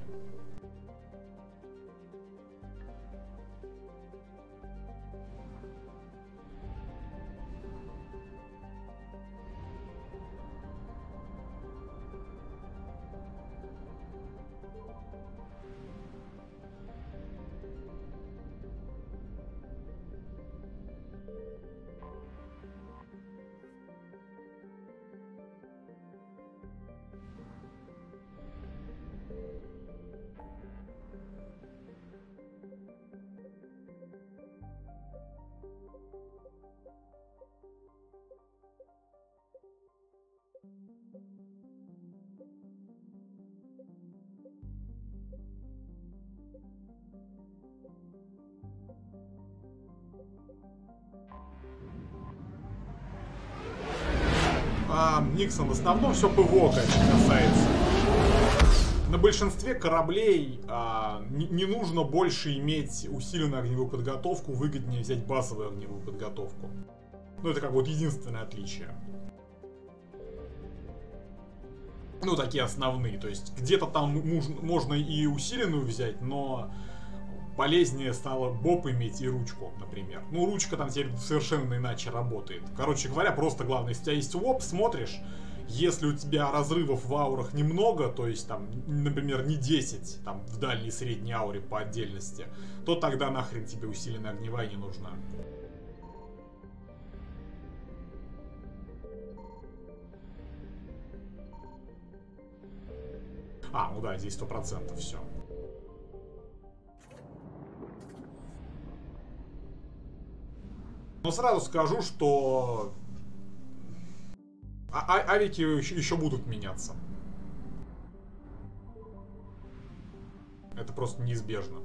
Никсон, в основном все ПВО, конечно, касается. На большинстве кораблей не нужно больше иметь усиленную огневую подготовку, выгоднее взять базовую огневую подготовку. Ну, это как вот единственное отличие. Ну, такие основные. То есть, где-то там можно и усиленную взять, но полезнее стало боб иметь и ручку, например. Ну, ручка там теперь совершенно иначе работает. Короче говоря, просто главное, если у тебя есть ВОП, смотришь, если у тебя разрывов в аурах немного, то есть там, например, не 10, там, в дальней и средней ауре по отдельности, то тогда нахрен тебе усиленная огневая не нужна. Ну да, здесь 100% все. Но сразу скажу, что авики еще будут меняться. Это просто неизбежно.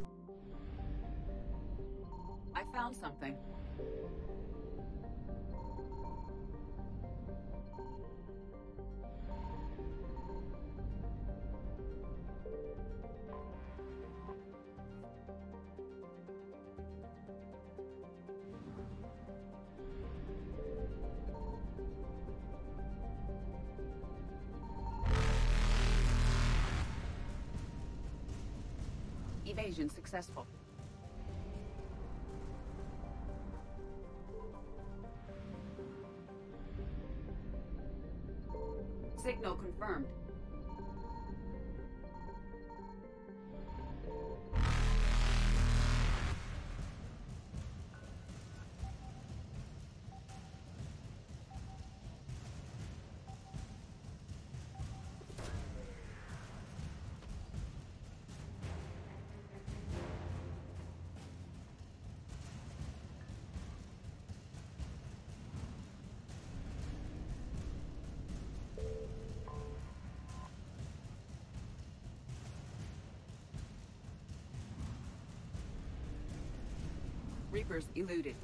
I found something. Evasion successful. Signal confirmed. Reapers eluded.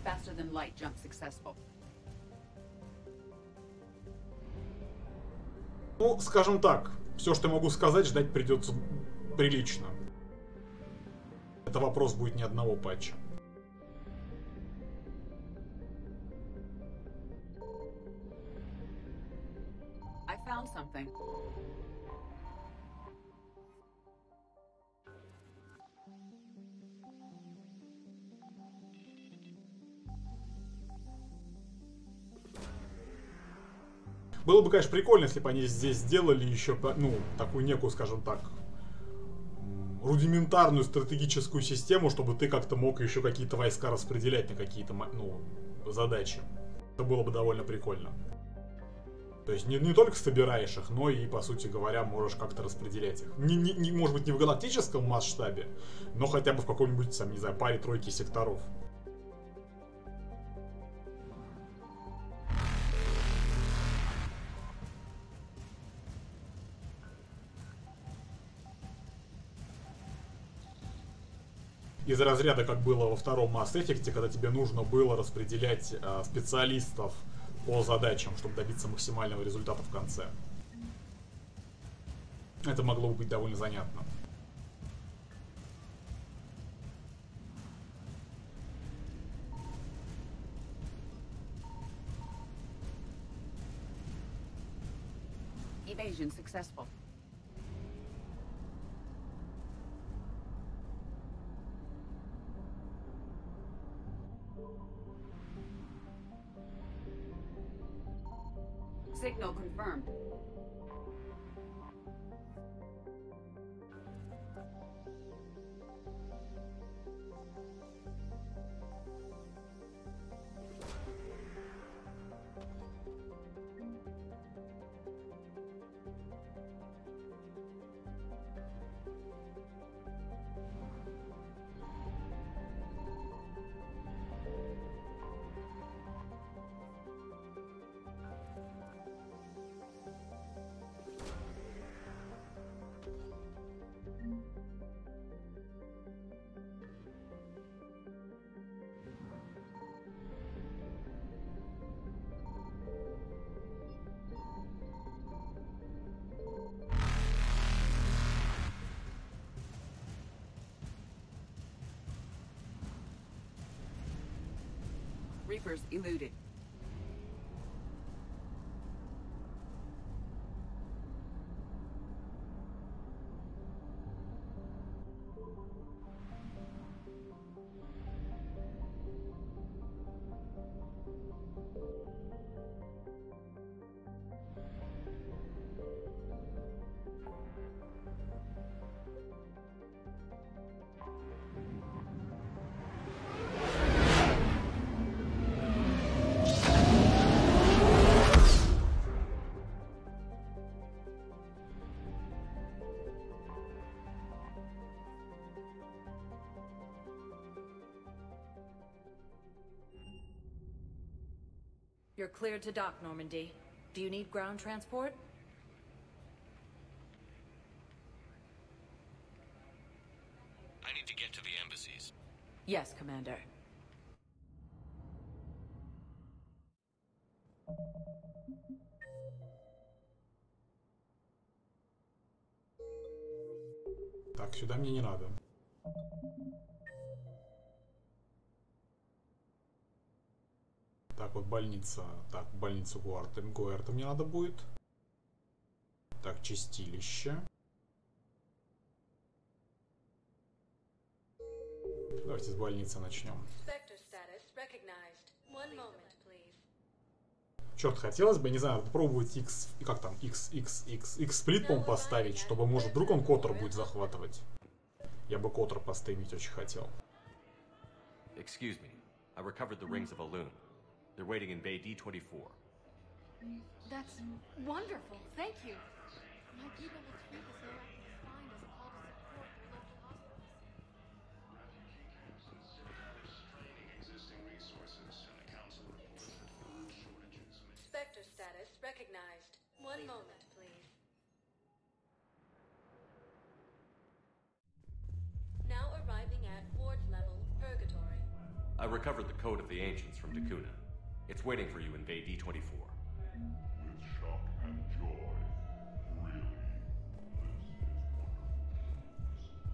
Faster than light jump successful. Ну, скажем так, все, что я могу сказать, ждать придется прилично. Это вопрос будет не одного патча. I found something. Было бы, конечно, прикольно, если бы они здесь сделали еще, ну, такую некую, скажем так, рудиментарную стратегическую систему, чтобы ты как-то мог еще какие-то войска распределять на какие-то, ну, задачи. Это было бы довольно прикольно. То есть не только собираешь их, но и, по сути говоря, можешь как-то распределять их. Может быть, не в галактическом масштабе, но хотя бы в каком-нибудь, там, не знаю, паре-тройке секторов. Из разряда, как было во втором Mass Effect, когда тебе нужно было распределять специалистов по задачам, чтобы добиться максимального результата в конце. Это могло бы быть довольно занятно. Evasion successful. Signal confirmed. Reapers eluded. You're cleared to dock, Normandy. Do you need ground transport? I need to get to the embassies. Yes, Commander. Так, сюда мне не надо. Так, вот больница. Так, больницу Гуэрта мне надо будет. Так, чистилище. Давайте с больницы начнем. Черт, хотелось бы, не знаю, попробовать X, как там, X-сплит, по-моему, поставить, чтобы, может, вдруг он Котор будет захватывать. Я бы Котор постримить очень хотел. Excuse me, I recovered the rings of Elune. They're waiting in Bay D24. That's wonderful. Thank you. My people will treat this erratic find as a call to support their local hospitals. Draining existing resources, and the council reports that food shortages may... Spectre status recognized. One moment, please. Now arriving at ward level, Purgatory. I recovered the code of the ancients from Dakuna. It's waiting for you in Bay D24. With shock and joy, really,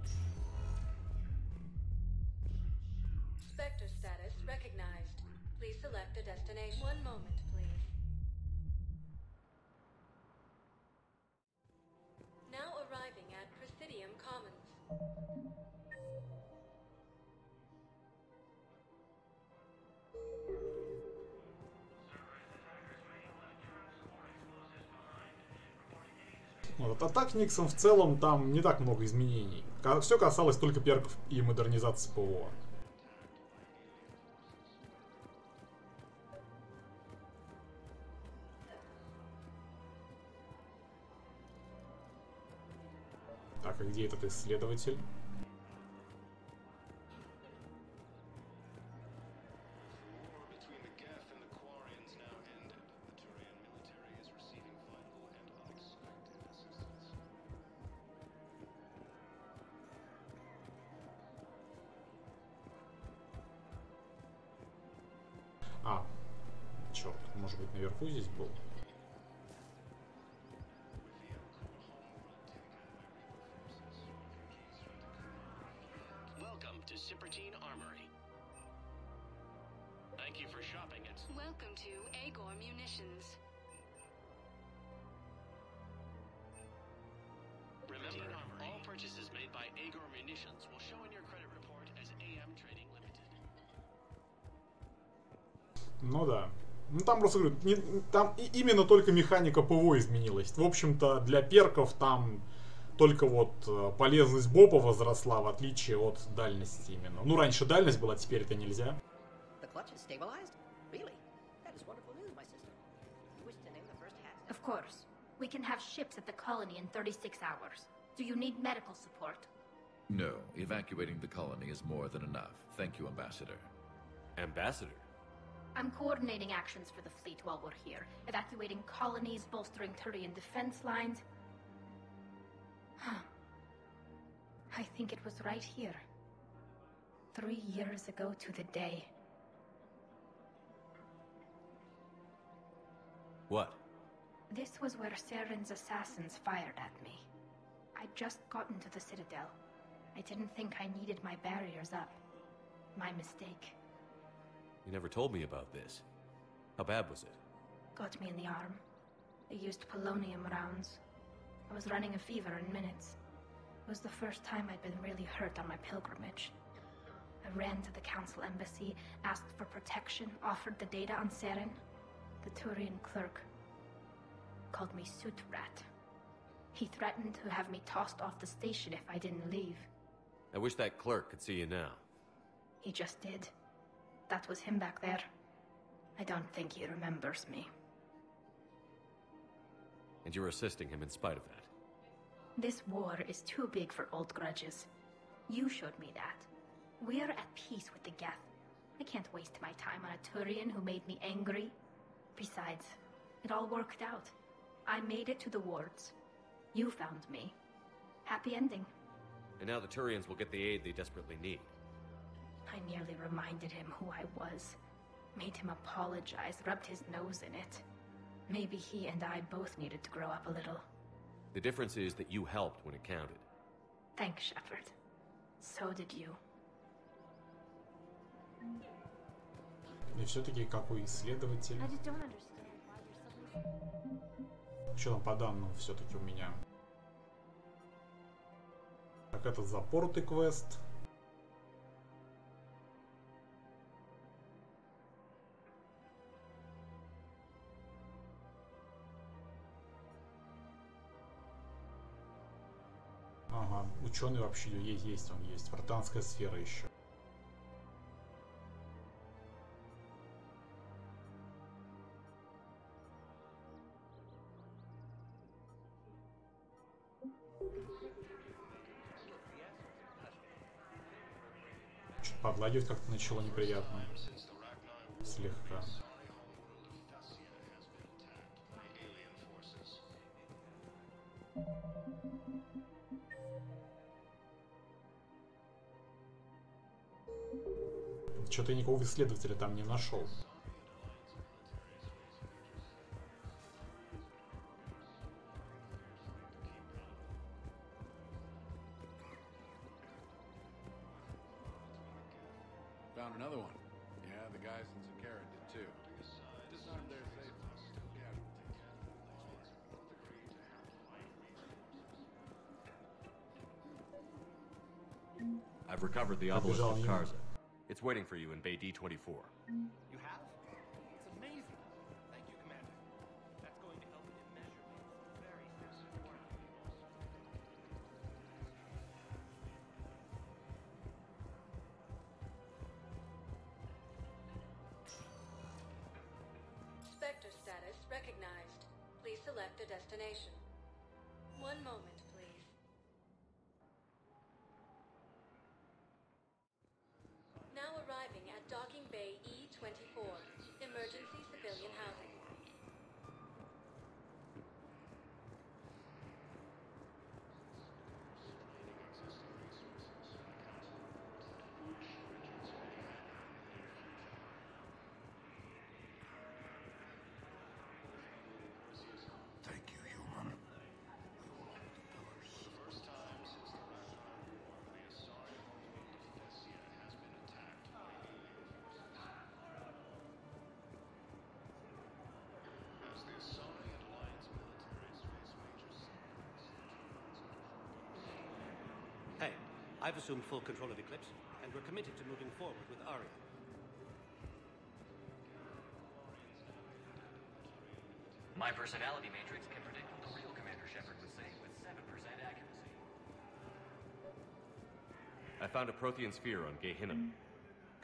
this is wonderful. Spectre status recognized. Please select a destination. One moment, please. Now arriving at Presidium Commons. Вот, а так Никсон в целом там не так много изменений. Все касалось только перков и модернизации ПО. Так, а где этот исследователь? А, черт, может быть, наверху здесь был? Welcome to Agor Munitions. Remember, all purchases made by Agor Munitions will show in your credit report as AM Trading Limited. Ну да. Ну там просто говорю, там именно только механика ПВО изменилась. В общем-то, для перков там только вот полезность БОПа возросла, в отличие от дальности именно. Ну, раньше дальность была, теперь это нельзя. Of course. We can have ships at the colony in 36 hours. Do you need medical support? No. Evacuating the colony is more than enough. Thank you, Ambassador. Ambassador? I'm coordinating actions for the fleet while we're here. Evacuating colonies, bolstering Turian defense lines. I think it was right here. 3 years ago to the day. What? This was where Saren's assassins fired at me. I'd just gotten to the Citadel. I didn't think I needed my barriers up. My mistake. You never told me about this. How bad was it? Got me in the arm. They used polonium rounds. I was running a fever in minutes. It was the first time I'd been really hurt on my pilgrimage. I ran to the council embassy, asked for protection, offered the data on Seren. The Turian clerk called me Soot Rat. He threatened to have me tossed off the station if I didn't leave. I wish that clerk could see you now. He just did. That was him back there. I don't think he remembers me. And you're assisting him in spite of that. This war is too big for old grudges. You showed me that. We're at peace with the Geth. I can't waste my time on a Turian who made me angry. Besides, it all worked out. I made it to the wards. You found me. Happy ending. And now the Turians will get the aid they desperately need. I nearly reminded him who I was. Made him apologize, rubbed his nose in it. Maybe he and I both needed to grow up a little. The difference is that you helped when it counted. Thanks, Shepard. So did you. И все-таки какой исследователь? Что там по данным все-таки у меня? Так, этот запоротый квест. Ага, ученый вообще есть, он есть. Фортанская сфера еще. Что-то подлагивать как-то начало неприятно. Слегка. Что-то я никакого исследователя там не нашел. Found another one. Yeah, the guys in Zakara did too. Disarmed their safe house. I've recovered the obelisk of Karza. It's waiting for you in Bay D-24. You have? It's amazing. Thank you, Commander. That's going to help immeasurably. Very important. Spectre status recognized. Please select a destination. One moment, please. Now arriving at Docking Bay E-24. Emergency civilian housing. Thank you, human. We will hold the pillars. For the first time since the Ragnarok, the Asari homeworld of Thessia has been attacked by alien forces. As the Asari and Alliance militaries face major setbacks, Hey, I've assumed full control of Eclipse, and we're committed to moving forward with Aria. My personality matrix can predict what the real Commander Shepard would say with 7% accuracy. I found a Prothean sphere on Gehinnom.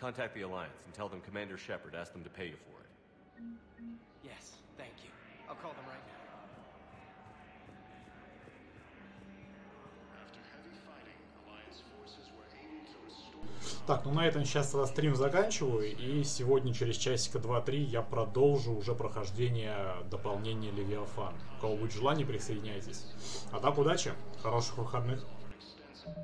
Contact the Alliance and tell them Commander Shepard asked them to pay you for it. Yes, thank you. I'll call them right now. After heavy fighting, Alliance forces were able to restore. Так, ну на этом сейчас стрим заканчиваю, и сегодня через часика 2-3 я продолжу уже прохождение дополнения Левиафан. У кого будет желание, присоединяйтесь. А так, удачи, хороших выходных. Extensive